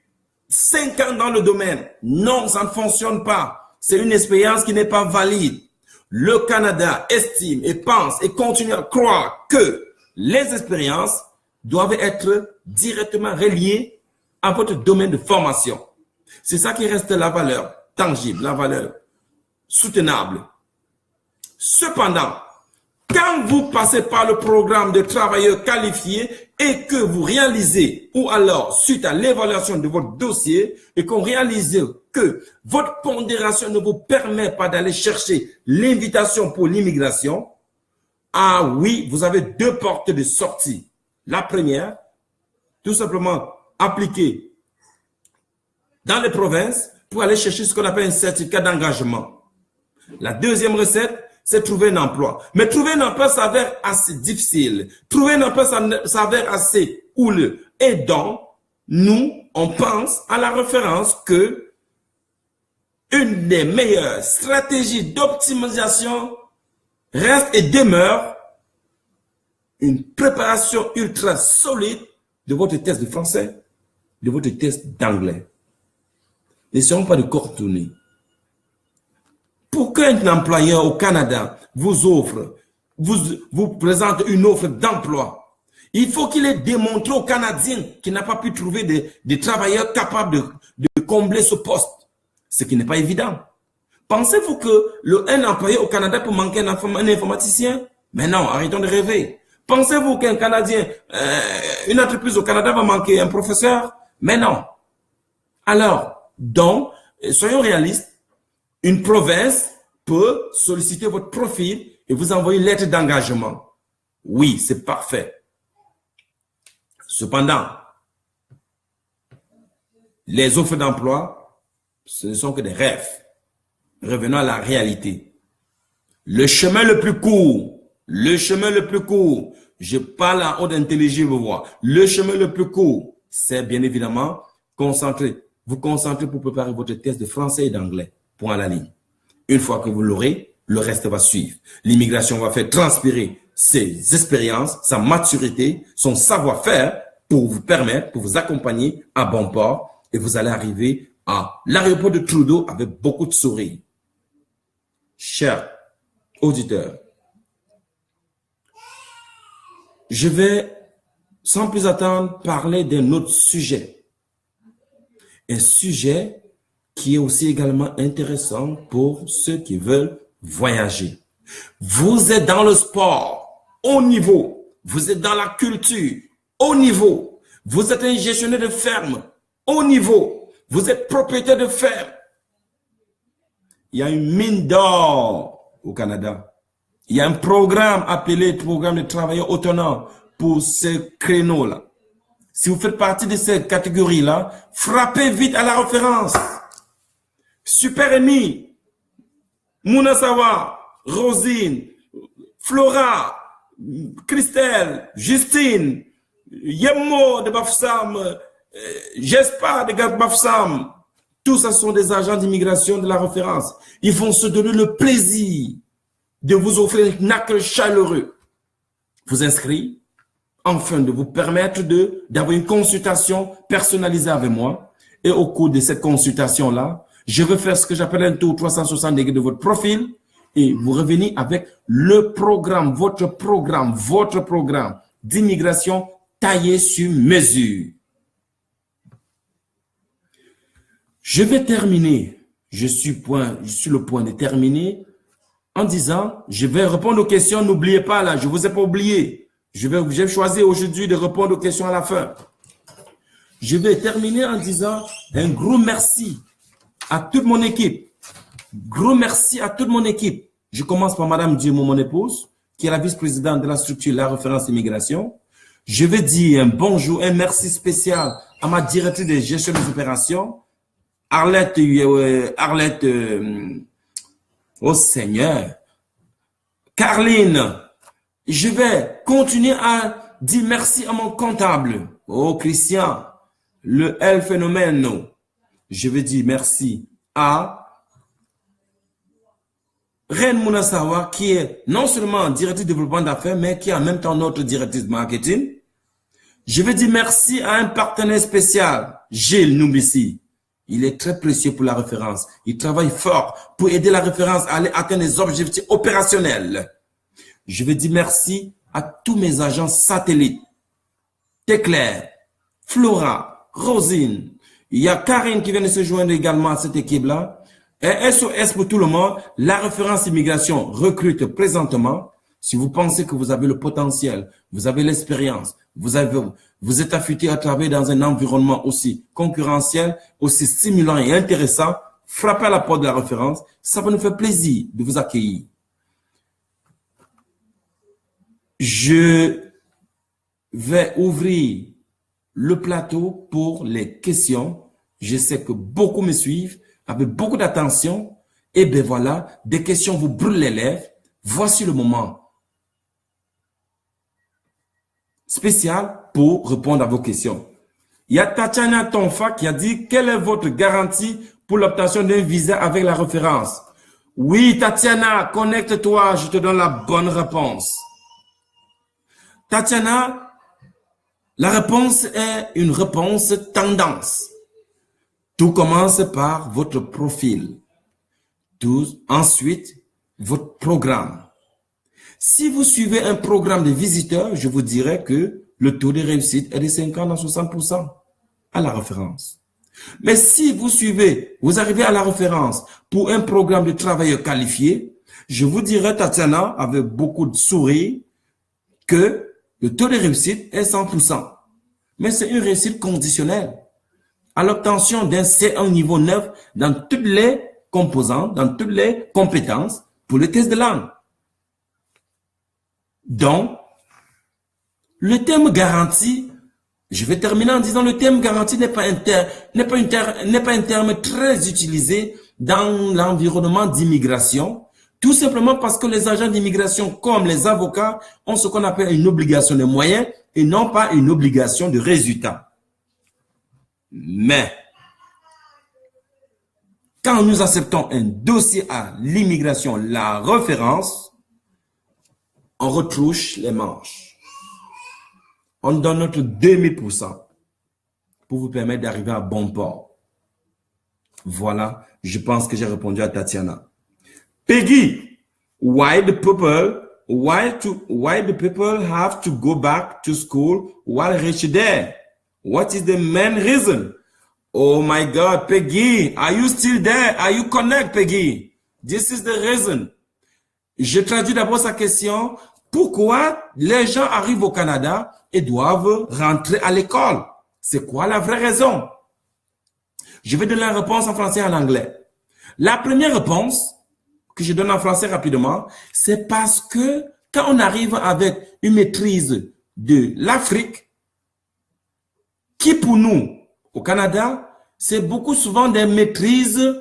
5 ans dans le domaine. Non, ça ne fonctionne pas. C'est une expérience qui n'est pas valide. Le Canada estime et pense et continue à croire que les expériences doivent être directement reliées à votre domaine de formation. C'est ça qui reste la valeur tangible, la valeur soutenable. Cependant, quand vous passez par le programme de travailleurs qualifiés et que vous réalisez, ou alors suite à l'évaluation de votre dossier, et qu'on réalise que votre pondération ne vous permet pas d'aller chercher l'invitation pour l'immigration, ah oui, vous avez 2 portes de sortie. La première, tout simplement appliquer dans les provinces pour aller chercher ce qu'on appelle un certificat d'engagement. La deuxième recette, c'est trouver un emploi. Mais trouver un emploi s'avère assez difficile. Trouver un emploi s'avère assez houleux. Et donc, nous, on pense à la référence que une des meilleures stratégies d'optimisation reste et demeure une préparation ultra solide de votre test de français, de votre test d'anglais. N'essayons pas de contourner. Pour qu'un employeur au Canada vous présente une offre d'emploi, il faut qu'il ait démontré aux Canadiens qu'il n'a pas pu trouver des travailleurs capables de combler ce poste, ce qui n'est pas évident. Pensez-vous que un employé au Canada peut manquer un informaticien? Mais non, arrêtons de rêver. Pensez-vous qu'un Canadien, une entreprise au Canada va manquer un professeur? Mais non. Alors, donc, soyons réalistes. Une province peut solliciter votre profil et vous envoyer une lettre d'engagement. Oui, c'est parfait. Cependant, les offres d'emploi, ce ne sont que des rêves. Revenons à la réalité. Le chemin le plus court, je parle en haute intelligible voix, le chemin le plus court, c'est bien évidemment vous concentrer pour préparer votre test de français et d'anglais. Point à la ligne. Une fois que vous l'aurez, le reste va suivre. L'immigration va faire transpirer ses expériences, sa maturité, son savoir-faire pour vous permettre, pour vous accompagner à bon port et vous allez arriver à l'aéroport de Trudeau avec beaucoup de sourires. Chers auditeurs, je vais sans plus attendre parler d'un autre sujet. Un sujet qui est aussi également intéressant pour ceux qui veulent voyager. Vous êtes dans le sport, haut niveau. Vous êtes dans la culture, haut niveau. Vous êtes un gestionnaire de ferme, haut niveau. Vous êtes propriétaire de ferme. Il y a une mine d'or au Canada. Il y a un programme appelé programme de travailleurs autonomes pour ce créneau-là. Si vous faites partie de cette catégorie-là, frappez vite à la référence. Super Amy, Mounasawa, Rosine, Flora, Christelle, Justine, Yemmo de Bafsam, Jespa de Bafsam. Tous ça sont des agents d'immigration de la référence. Ils vont se donner le plaisir de vous offrir un accueil chaleureux. Vous inscrire, afin de vous permettre d'avoir une consultation personnalisée avec moi. Et au cours de cette consultation-là, je vais faire ce que j'appelle un tour 360 degrés de votre profil et vous revenez avec le programme, votre programme d'immigration taillé sur mesure. Je vais terminer, je suis le point de terminer en disant, je vais répondre aux questions, n'oubliez pas là, je ne vous ai pas oublié. J'ai choisi aujourd'hui de répondre aux questions à la fin. Je vais terminer en disant un gros merci à toute mon équipe. Gros merci à toute mon équipe. Je commence par Madame Diemo, mon épouse, qui est la vice-présidente de la structure La Référence Immigration. Je vais dire un bonjour, un merci spécial à ma directrice de gestion des opérations, Arlette, oh Seigneur, Carline. Je vais continuer à dire merci à mon comptable, oh Christian, le L phénomène. Je vais dire merci à Reine Mounasawa, qui est non seulement directrice de développement d'affaires, mais qui est en même temps notre directrice de marketing. Je vais dire merci à un partenaire spécial, Gilles Noubissi. Il est très précieux pour la référence. Il travaille fort pour aider la référence à aller atteindre les objectifs opérationnels. Je vais dire merci à tous mes agents satellites. Téclair, Flora, Rosine. Il y a Karine qui vient de se joindre également à cette équipe-là. Et SOS pour tout le monde. La référence immigration recrute présentement. Si vous pensez que vous avez le potentiel, vous avez l'expérience, vous êtes affûté à travailler dans un environnement aussi concurrentiel, aussi stimulant et intéressant, frappez à la porte de la référence. Ça va nous faire plaisir de vous accueillir. Je vais ouvrir le plateau pour les questions. Je sais que beaucoup me suivent avec beaucoup d'attention. Et bien voilà, des questions vous brûlent les lèvres. Voici le moment spécial pour répondre à vos questions. Il y a Tatiana Tonfa qui a dit « Quelle est votre garantie pour l'obtention d'un visa avec la référence ?» Oui, Tatiana, connecte-toi, je te donne la bonne réponse. Tatiana, la réponse est une réponse tendance. Tout commence par votre profil. Ensuite, votre programme. Si vous suivez un programme de visiteurs, je vous dirais que le taux de réussite est de 50 à 60% à la référence. Mais si vous arrivez à la référence pour un programme de travailleurs qualifiés, je vous dirais, Tatiana, avec beaucoup de sourire, que le taux de réussite est 100%. Mais c'est une réussite conditionnelle à l'obtention d'un C1 niveau 9 dans toutes les composantes, dans toutes les compétences pour le test de langue. Donc, le terme garantie, je vais terminer en disant le terme garantie n'est pas un terme très utilisé dans l'environnement d'immigration, tout simplement parce que les agents d'immigration, comme les avocats, ont ce qu'on appelle une obligation de moyens et non pas une obligation de résultat. Mais, quand nous acceptons un dossier à l'immigration, la référence, on retrouche les manches. On donne notre 2000% pour vous permettre d'arriver à bon port. Voilà, je pense que j'ai répondu à Tatiana. Peggy, why the people have to go back to school while rich there? What is the main reason? Oh my God, Peggy, are you still there? Are you connect, Peggy? This is the reason. Je traduis d'abord sa question. Pourquoi les gens arrivent au Canada et doivent rentrer à l'école? C'est quoi la vraie raison? Je vais donner la réponse en français et en anglais. La première réponse que je donne en français rapidement, c'est parce que quand on arrive avec une maîtrise de l'Afrique, qui pour nous, au Canada, c'est beaucoup souvent des maîtrises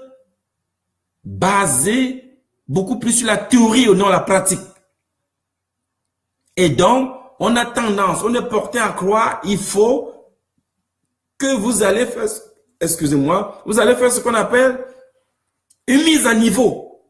basées beaucoup plus sur la théorie ou non la pratique. Et donc, on a tendance, on est porté à croire, il faut que vous allez faire, excusez-moi, vous allez faire ce qu'on appelle une mise à niveau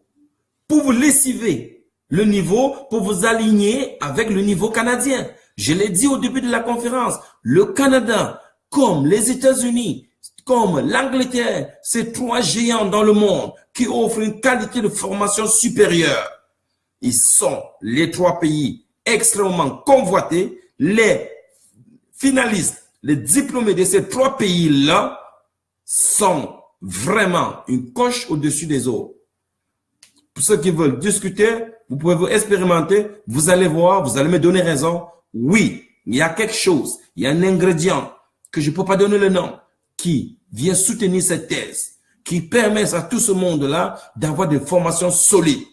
pour vous lessiver le niveau, pour vous aligner avec le niveau canadien. Je l'ai dit au début de la conférence, le Canada, comme les États-Unis, comme l'Angleterre, ces trois géants dans le monde qui offrent une qualité de formation supérieure. Ils sont les trois pays extrêmement convoités. Les finalistes, les diplômés de ces trois pays-là sont vraiment une coche au-dessus des autres. Pour ceux qui veulent discuter, vous pouvez vous expérimenter, vous allez voir, vous allez me donner raison. Oui, il y a quelque chose, il y a un ingrédient que je ne peux pas donner le nom, qui vient soutenir cette thèse, qui permet à tout ce monde-là d'avoir des formations solides.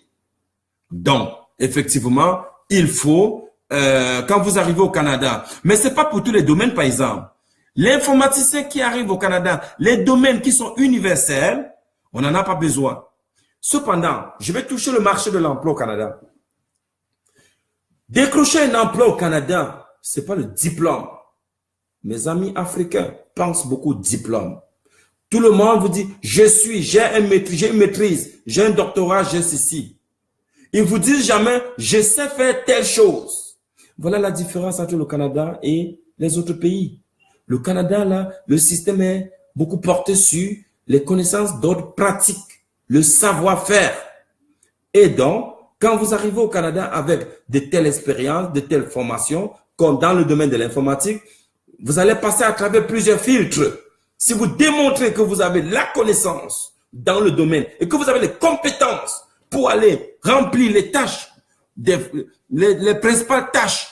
Donc, effectivement, il faut, quand vous arrivez au Canada, mais ce n'est pas pour tous les domaines, par exemple. L'informaticien qui arrive au Canada, les domaines qui sont universels, on n'en a pas besoin. Cependant, je vais toucher le marché de l'emploi au Canada. Décrocher un emploi au Canada, ce n'est pas le diplôme. Mes amis africains pensent beaucoup au diplôme. Tout le monde vous dit, j'ai une maîtrise, j'ai un doctorat, j'ai ceci. Ils vous disent jamais, je sais faire telle chose. Voilà la différence entre le Canada et les autres pays. Le Canada, là, le système est beaucoup porté sur les connaissances d'ordre pratique, le savoir-faire. Et donc, quand vous arrivez au Canada avec de telles expériences, de telles formations, comme dans le domaine de l'informatique, vous allez passer à travers plusieurs filtres. Si vous démontrez que vous avez la connaissance dans le domaine et que vous avez les compétences pour aller remplir les tâches, les principales tâches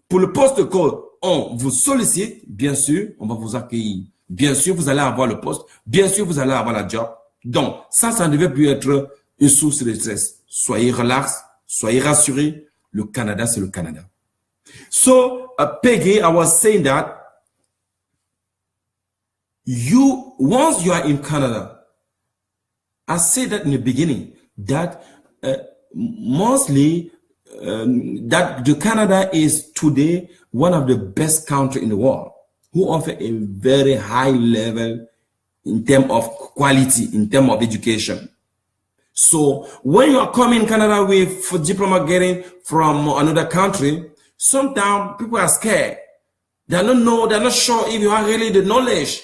pour le poste qu'on vous sollicite, bien sûr, on va vous accueillir. Bien sûr, vous allez avoir le poste. Bien sûr, vous allez avoir la job. Donc, ça ne devait plus être une source de stress. Soyez relax, soyez rassurés. Le Canada, c'est le Canada. So, Peggy, I was saying that once you are in Canada, I said that in the beginning, that mostly that the Canada is today one of the best countries in the world who offer a very high level in terms of quality, in terms of education. So when you are coming in Canada with diploma getting from another country, sometimes people are scared. They don't know, they're not sure if you have really the knowledge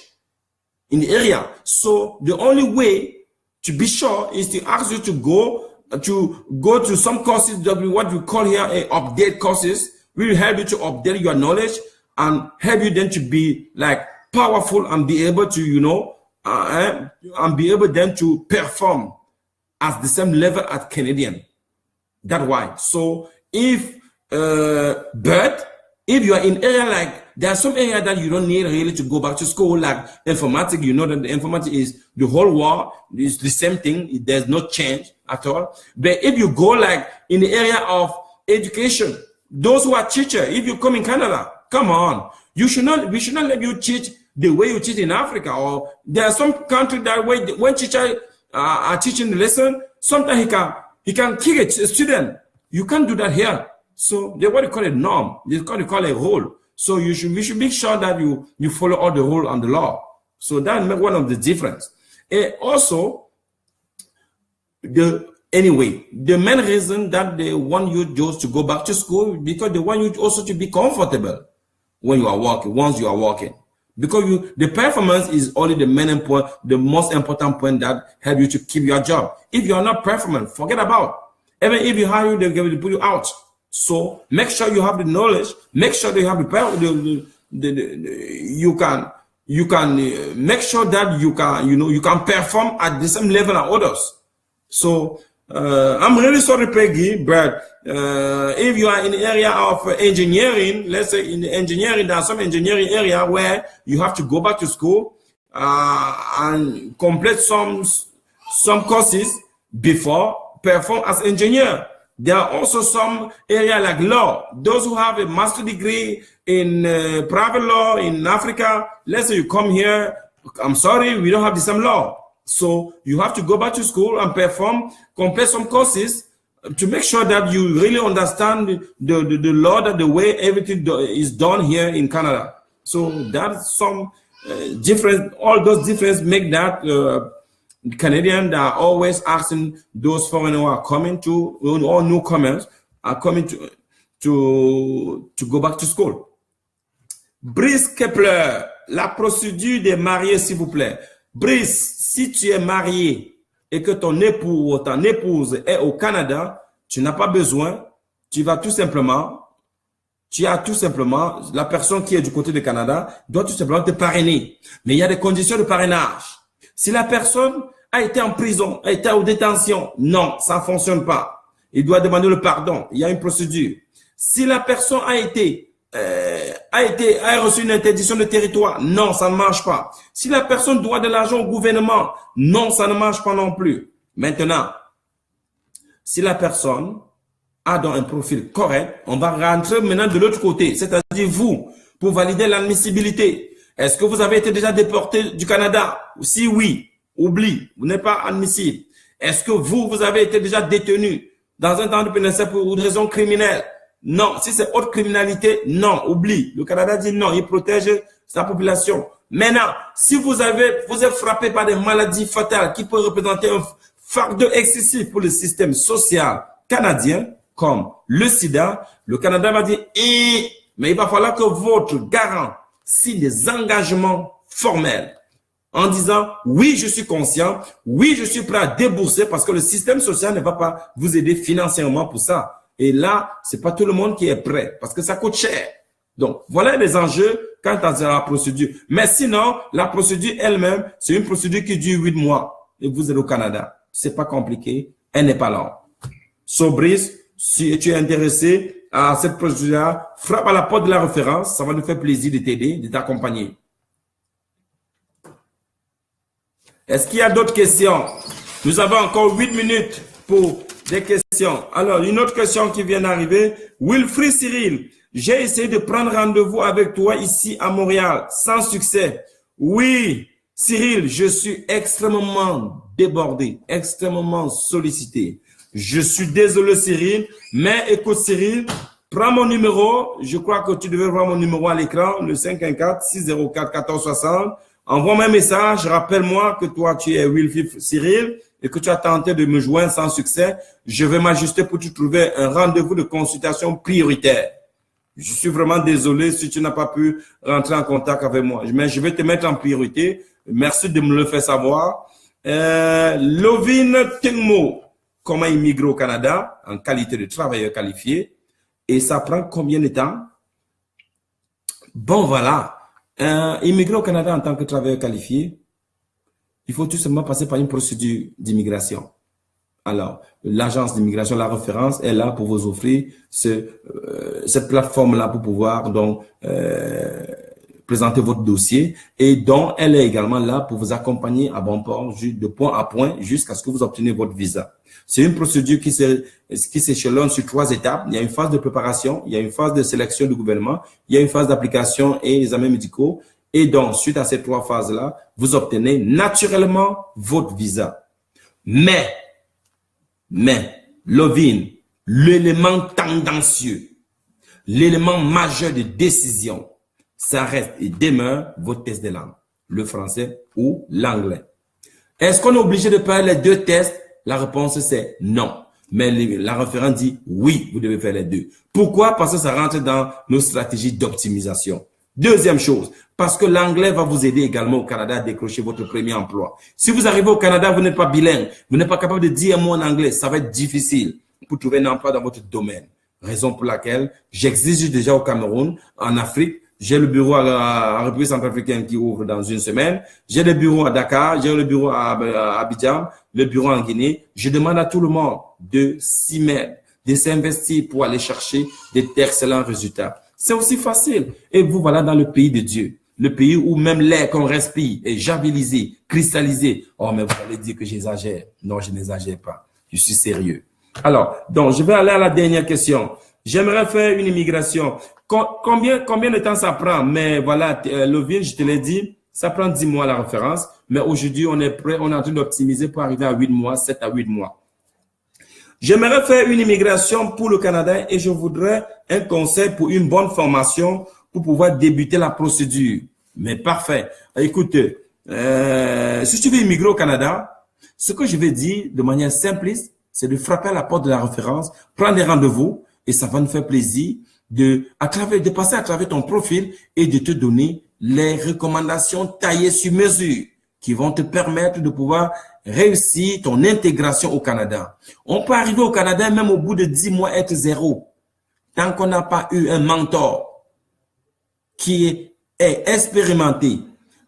in the area. So the only way to be sure is to ask you to go to some courses, what we call here update courses. We will help you to update your knowledge and help you then to be like powerful and be able to, and be able then to perform at the same level as Canadian. That's why. So if, but if you are in area like, there are some areas that you don't need really to go back to school, like informatics. You know that the informatics is the whole world, it's the same thing. There's no change at all. But if you go like in the area of education, those who are teachers, if you come in Canada, come on, we should not let you teach the way you teach in Africa. Or there are some countries that when teachers are teaching the lesson, sometimes he can kick a student. You can't do that here. So they what they call a norm. They call a rule. So we should make sure that you follow all the rule and the law. So that makes one of the difference. And also, the main reason that they want you just to go back to school because they want you also to be comfortable when you are working, once you are working. Because the performance is only the main point, the most important point that help you to keep your job. If you are not performant, forget about. Even if you hire you, they're going to put you out. So make sure you have the knowledge. Make sure that you have the power. you can make sure that you can perform at the same level as others. So I'm really sorry, Peggy, but if you are in the area of engineering, let's say in the engineering, there's some engineering area where you have to go back to school and complete some courses before perform as engineer. There are also some area like law. Those who have a master degree in private law in Africa, let's say you come here, I'm sorry, we don't have the same law. So you have to go back to school and perform, complete some courses to make sure that you really understand the law, that the way everything is done here in Canada. So that's some difference. All those differences make that Canadians are always asking those foreigners who are coming to, all newcomers are coming to go back to school. Brice Kepler, la procédure des mariés, s'il vous plaît. Brice, si tu es marié et que ton époux ou ton épouse est au Canada, tu n'as pas besoin, tu as tout simplement, la personne qui est du côté du Canada doit tout simplement te parrainer. Mais il y a des conditions de parrainage. Si la personne a été en prison, a été en détention, non, ça ne fonctionne pas. Il doit demander le pardon. Il y a une procédure. Si la personne a reçu une interdiction de territoire, non, ça ne marche pas. Si la personne doit de l'argent au gouvernement, non, ça ne marche pas non plus. Maintenant, si la personne a dans un profil correct, on va rentrer maintenant de l'autre côté, c'est-à-dire vous, pour valider l'admissibilité. Est-ce que vous avez été déjà déporté du Canada? Si oui, oublie, vous n'êtes pas admissible. Est-ce que vous avez été déjà détenu dans un temps de pénitentiaire pour une raison criminelle? Non. Si c'est haute criminalité, non, oublie. Le Canada dit non, il protège sa population. Maintenant, si vous êtes frappé par des maladies fatales qui peuvent représenter un fardeau excessif pour le système social canadien, comme le sida, le Canada va dire, mais il va falloir que votre garant signe des engagements formels en disant, oui, je suis conscient, oui, je suis prêt à débourser parce que le système social ne va pas vous aider financièrement pour ça. Et là, c'est pas tout le monde qui est prêt parce que ça coûte cher. Donc, voilà les enjeux quant à la procédure. Mais sinon, la procédure elle-même, c'est une procédure qui dure 8 mois et vous êtes au Canada. C'est pas compliqué, elle n'est pas longue. So, Brice, si tu es intéressé à cette procédure-là, frappe à la porte de la référence, ça va nous faire plaisir de t'aider, de t'accompagner. Est-ce qu'il y a d'autres questions? Nous avons encore 8 minutes pour des questions. Alors, une autre question qui vient d'arriver. Wilfried Cyril, j'ai essayé de prendre rendez-vous avec toi ici à Montréal, sans succès. Oui, Cyril, je suis extrêmement débordé, extrêmement sollicité. Je suis désolé, Cyril, mais écoute, Cyril, prends mon numéro. Je crois que tu devais voir mon numéro à l'écran, le 514-604-1460. Envoie-moi un message, rappelle-moi que toi, tu es Wilfried Cyril et que tu as tenté de me joindre sans succès. Je vais m'ajuster pour te trouver un rendez-vous de consultation prioritaire. Je suis vraiment désolé si tu n'as pas pu rentrer en contact avec moi, mais je vais te mettre en priorité. Merci de me le faire savoir. Lovine Tengmo, comment immigrer au Canada en qualité de travailleur qualifié. Et ça prend combien de temps? Bon, voilà. Immigrer au Canada en tant que travailleur qualifié, il faut tout simplement passer par une procédure d'immigration. Alors, l'agence d'immigration, la référence est là pour vous offrir cette plateforme-là pour pouvoir donc présenter votre dossier et donc elle est également là pour vous accompagner à bon port de point à point jusqu'à ce que vous obteniez votre visa. C'est une procédure qui s'échelonne sur 3 étapes. Il y a une phase de préparation, il y a une phase de sélection du gouvernement, il y a une phase d'application et examens médicaux. Et donc, suite à ces 3 phases-là, vous obtenez naturellement votre visa. Mais, Lovine, l'élément tendancieux, l'élément majeur de décision, ça reste et demeure votre test de langue, le français ou l'anglais. Est-ce qu'on est obligé de faire les 2 tests? La réponse c'est non. Mais la référence dit oui, vous devez faire les 2. Pourquoi? Parce que ça rentre dans nos stratégies d'optimisation. Deuxième chose, parce que l'anglais va vous aider également au Canada à décrocher votre premier emploi. Si vous arrivez au Canada, vous n'êtes pas bilingue, vous n'êtes pas capable de dire un mot en anglais, ça va être difficile pour trouver un emploi dans votre domaine. Raison pour laquelle j'exige déjà au Cameroun, en Afrique, J'ai le bureau à République centrafricaine qui ouvre dans une semaine. J'ai le bureau à Dakar, j'ai le bureau à Abidjan, le bureau en Guinée. Je demande à tout le monde de s'y mettre, de s'investir pour aller chercher d'excellents résultats. C'est aussi facile. Et vous voilà dans le pays de Dieu. Le pays où même l'air qu'on respire est javelisé, cristallisé. Oh, mais vous allez dire que j'exagère. Non, je n'exagère pas. Je suis sérieux. Alors, donc, je vais aller à la dernière question. J'aimerais faire une immigration. Combien de temps ça prend? Mais voilà, Lovin, je te l'ai dit, ça prend 10 mois la référence. Mais aujourd'hui, on est prêt, on est en train d'optimiser pour arriver à 8 mois, 7 à 8 mois. J'aimerais faire une immigration pour le Canada et je voudrais un conseil pour une bonne formation pour pouvoir débuter la procédure. Mais parfait. Écoute, si tu veux immigrer au Canada, ce que je vais dire de manière simpliste, c'est de frapper à la porte de la référence, prendre des rendez-vous et ça va nous faire plaisir de passer à travers ton profil et de te donner les recommandations taillées sur mesure qui vont te permettre de pouvoir réussir ton intégration au Canada. On peut arriver au Canada même au bout de 10 mois être zéro. Tant qu'on n'a pas eu un mentor qui est expérimenté,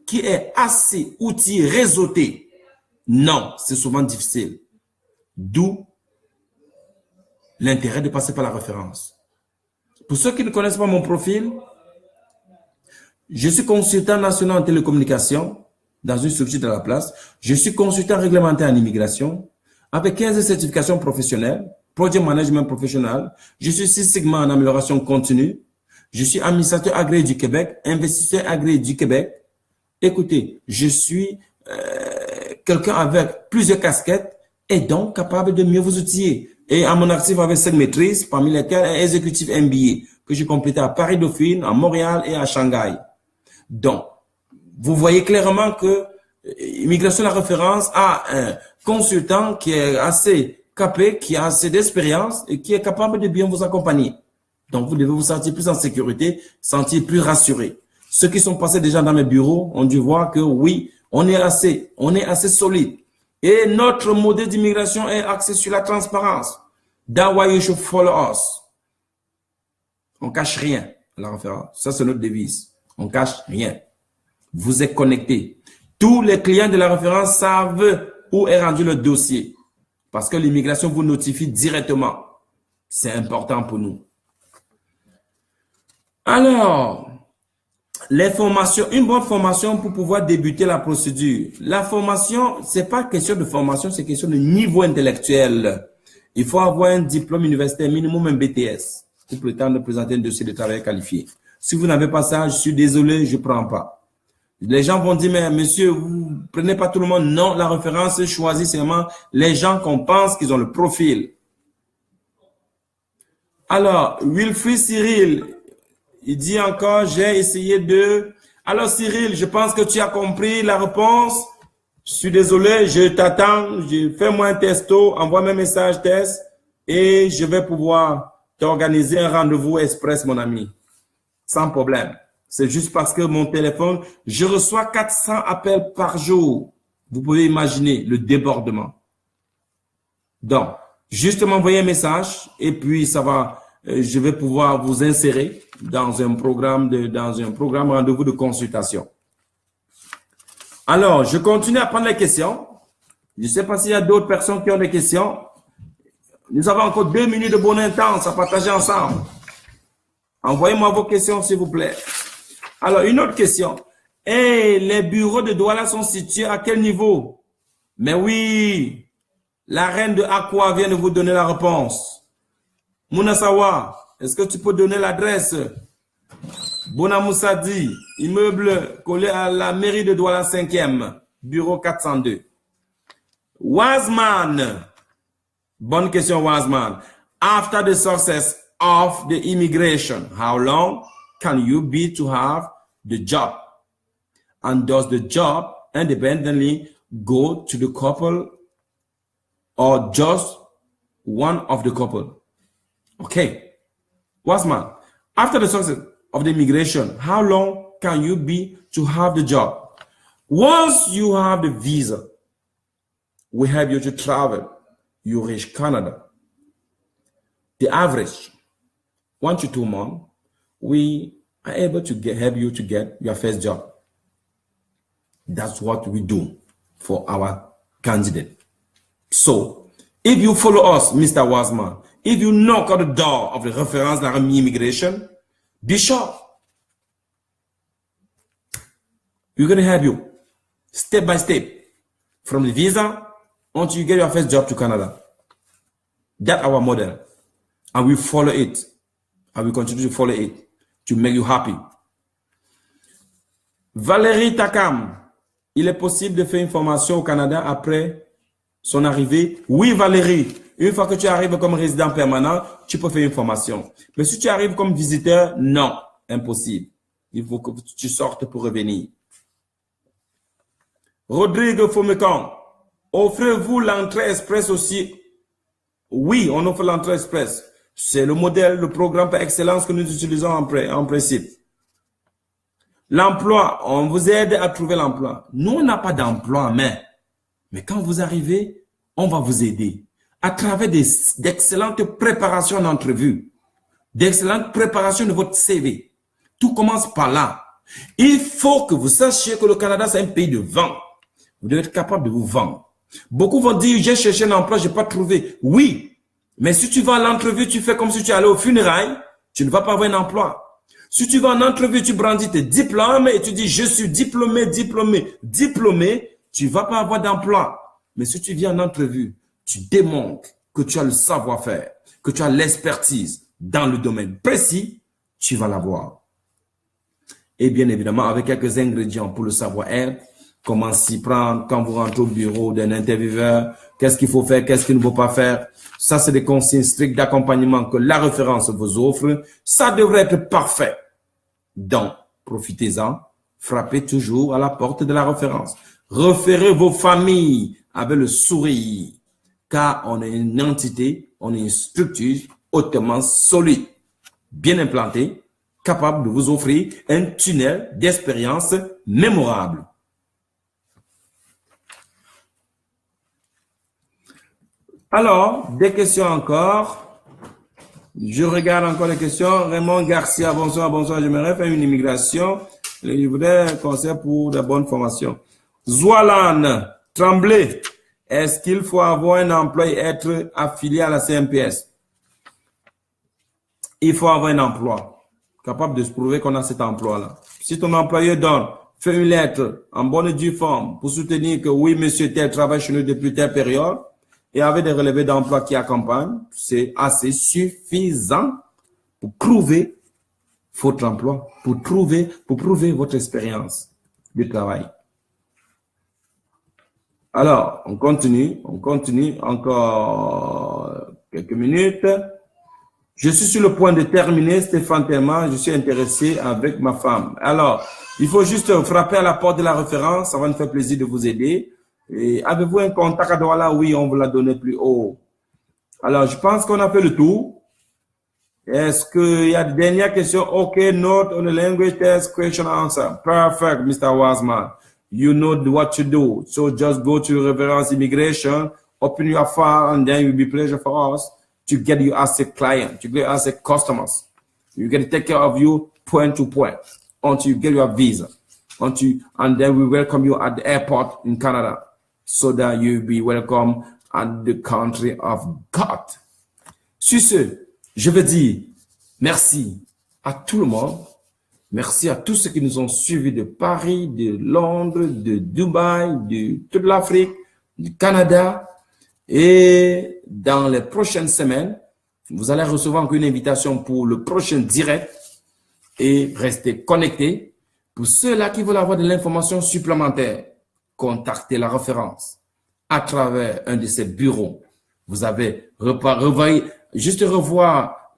qui est assez outillé, réseauté, non, c'est souvent difficile. D'où l'intérêt de passer par la référence. Pour ceux qui ne connaissent pas mon profil, je suis consultant national en télécommunication dans une structure de la place. Je suis consultant réglementaire en immigration avec 15 certifications professionnelles, project management professionnel. Je suis Six Sigma en amélioration continue. Je suis administrateur agréé du Québec, investisseur agréé du Québec. Écoutez, je suis quelqu'un avec plusieurs casquettes et donc capable de mieux vous outiller. Et à mon actif avec 5 maîtrises, parmi lesquelles un exécutif MBA que j'ai complété à Paris-Dauphine, à Montréal et à Shanghai. Donc, vous voyez clairement que Immigration la référence a un consultant qui est assez capé, qui a assez d'expérience et qui est capable de bien vous accompagner. Donc, vous devez vous sentir plus en sécurité, sentir plus rassuré. Ceux qui sont passés déjà dans mes bureaux ont dû voir que oui, on est assez solide. Et notre modèle d'immigration est axé sur la transparence. That's why you should follow us. On cache rien à la référence. Ça, c'est notre devise. On cache rien. Vous êtes connectés. Tous les clients de la référence savent où est rendu le dossier. Parce que l'immigration vous notifie directement. C'est important pour nous. Alors, les formations, une bonne formation pour pouvoir débuter la procédure. La formation, c'est pas question de formation, c'est question de niveau intellectuel. Il faut avoir un diplôme universitaire, minimum un BTS, pour prétendre présenter un dossier de travail qualifié. Si vous n'avez pas ça, je suis désolé, je prends pas. Les gens vont dire, mais monsieur, vous prenez pas tout le monde. Non, la référence choisit seulement les gens qu'on pense qu'ils ont le profil. Alors, Wilfried Cyril, il dit encore, j'ai essayé de... Alors Cyril, je pense que tu as compris la réponse. Je suis désolé, je t'attends. Fais-moi un testo, envoie mes messages test et je vais pouvoir t'organiser un rendez-vous express, mon ami. Sans problème. C'est juste parce que mon téléphone, je reçois 400 appels par jour. Vous pouvez imaginer le débordement. Donc, juste m'envoyer un message et puis ça va... je vais pouvoir vous insérer dans un programme rendez-vous de consultation. Alors, je continue à prendre les questions. Je ne sais pas s'il y a d'autres personnes qui ont des questions. Nous avons encore 2 minutes de bon intense à partager ensemble. Envoyez-moi vos questions, s'il vous plaît. Alors, une autre question. Et les bureaux de Douala sont situés à quel niveau? Mais oui, la reine de Aqua vient de vous donner la réponse. Mounasawa, est-ce que tu peux donner l'adresse? Bonamoussadi, immeuble collé à la mairie de Douala 5e, bureau 402. Wazman, bonne question Wazman. After the success of the immigration, how long can you be to have the job? And does the job independently go to the couple or just one of the couple? Okay. Wazman, after the success of the immigration, how long can you be to have the job? Once you have the visa, we help you to travel. You reach Canada. The average, 1 to 2 months, are able to help you to get your first job. That's what we do for our candidate. So, if you follow us, Mr. Wasman, if you knock on the door of the Reference Laramie Immigration, be sure we're going to help you step by step from the visa until you get your first job to Canada. That's our model. And we follow it. And we continue to follow it to make you happy. Valérie Takam, il est possible de faire une formation au Canada après son arrivée? Oui, Valérie. Une fois que tu arrives comme résident permanent, tu peux faire une formation. Mais si tu arrives comme visiteur, non, impossible. Il faut que tu sortes pour revenir. Rodrigue Fomecan, offrez-vous l'entrée express aussi? Oui, on offre l'entrée express. C'est le modèle, le programme par excellence que nous utilisons en principe. L'emploi, on vous aide à trouver l'emploi. Nous, on n'a pas d'emploi en main. Mais quand vous arrivez, on va vous aider à travers d'excellentes préparations d'entrevue, d'excellentes préparations de votre CV. Tout commence par là. Il faut que vous sachiez que le Canada, c'est un pays de vente. Vous devez être capable de vous vendre. Beaucoup vont dire, j'ai cherché un emploi, je n'ai pas trouvé. Oui, mais si tu vas à l'entrevue, tu fais comme si tu allais au funérailles, tu ne vas pas avoir un emploi. Si tu vas en entrevue, tu brandis tes diplômes et tu dis, je suis diplômé, tu ne vas pas avoir d'emploi. Mais si tu viens en entrevue, tu démontres que tu as le savoir-faire, que tu as l'expertise dans le domaine précis, tu vas l'avoir. Et bien évidemment, avec quelques ingrédients pour le savoir-être, comment s'y prendre quand vous rentrez au bureau d'un intervieweur, qu'est-ce qu'il faut faire, qu'est-ce qu'il ne faut pas faire. Ça, c'est des consignes strictes d'accompagnement que la référence vous offre. Ça devrait être parfait. Donc, profitez-en, frappez toujours à la porte de la référence. Référez vos familles avec le sourire, car on est une entité, on est une structure hautement solide, bien implantée, capable de vous offrir un tunnel d'expérience mémorable. Alors, des questions encore. Je regarde encore les questions. Raymond Garcia, bonsoir, bonsoir. J'aimerais faire une immigration. Je voudrais un conseil pour de bonnes formations. Zoualan, Tremblay, est-ce qu'il faut avoir un emploi et être affilié à la CMPS? Il faut avoir un emploi, capable de se prouver qu'on a cet emploi-là. Si ton employeur donne, fait une lettre en bonne et due forme pour soutenir que oui, monsieur tel travaille chez nous depuis telle période, et avec des relevés d'emploi qui accompagnent, c'est assez suffisant pour prouver votre emploi, pour prouver votre expérience de travail. Alors, on continue encore quelques minutes. Je suis sur le point de terminer, Stéphane Thelma, je suis intéressé avec ma femme. Alors, il faut juste frapper à la porte de la référence, ça va nous faire plaisir de vous aider. Et avez-vous un contact à Douala? Oui, on vous l'a donné plus haut. Alors, je pense qu'on a fait le tour. Est-ce qu'il y a de dernières questions? OK, note on the language test, question answer. Perfect, Mr. Wasman. You know what to do. So just go to Reference Immigration, open your file, and then it will be a pleasure for us to get you as a client, to get you as a customers. We're going to take care of you point to point until you get your visa. And then we welcome you at the airport in Canada, so that you'll be welcome at the country of God. Sur ce, je veux dire merci à tout le monde. Merci à tous ceux qui nous ont suivis de Paris, de Londres, de Dubaï, de toute l'Afrique, du Canada. Et dans les prochaines semaines, vous allez recevoir encore une invitation pour le prochain direct et restez connectés. Pour ceux-là qui veulent avoir de l'information supplémentaire, contactez la référence à travers un de ces bureaux. Vous avez juste revoir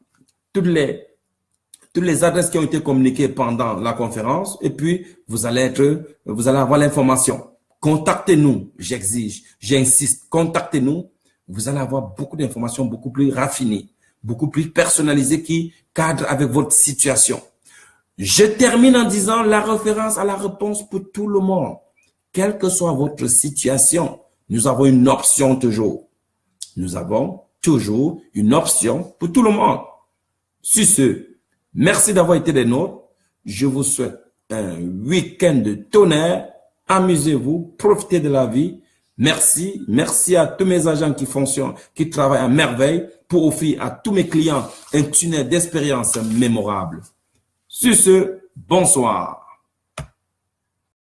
toutes les adresses qui ont été communiquées pendant la conférence et puis vous allez avoir l'information. Contactez-nous, j'exige, j'insiste, contactez-nous. Vous allez avoir beaucoup d'informations beaucoup plus raffinées, beaucoup plus personnalisées qui cadrent avec votre situation. Je termine en disant la référence à la réponse pour tout le monde. Quelle que soit votre situation, nous avons une option toujours. Nous avons toujours une option pour tout le monde. Sur ce, merci d'avoir été des nôtres. Je vous souhaite un week-end de tonnerre. Amusez-vous, profitez de la vie. Merci. Merci à tous mes agents qui fonctionnent, qui travaillent à merveille pour offrir à tous mes clients un tunnel d'expérience mémorable. Sur ce, bonsoir.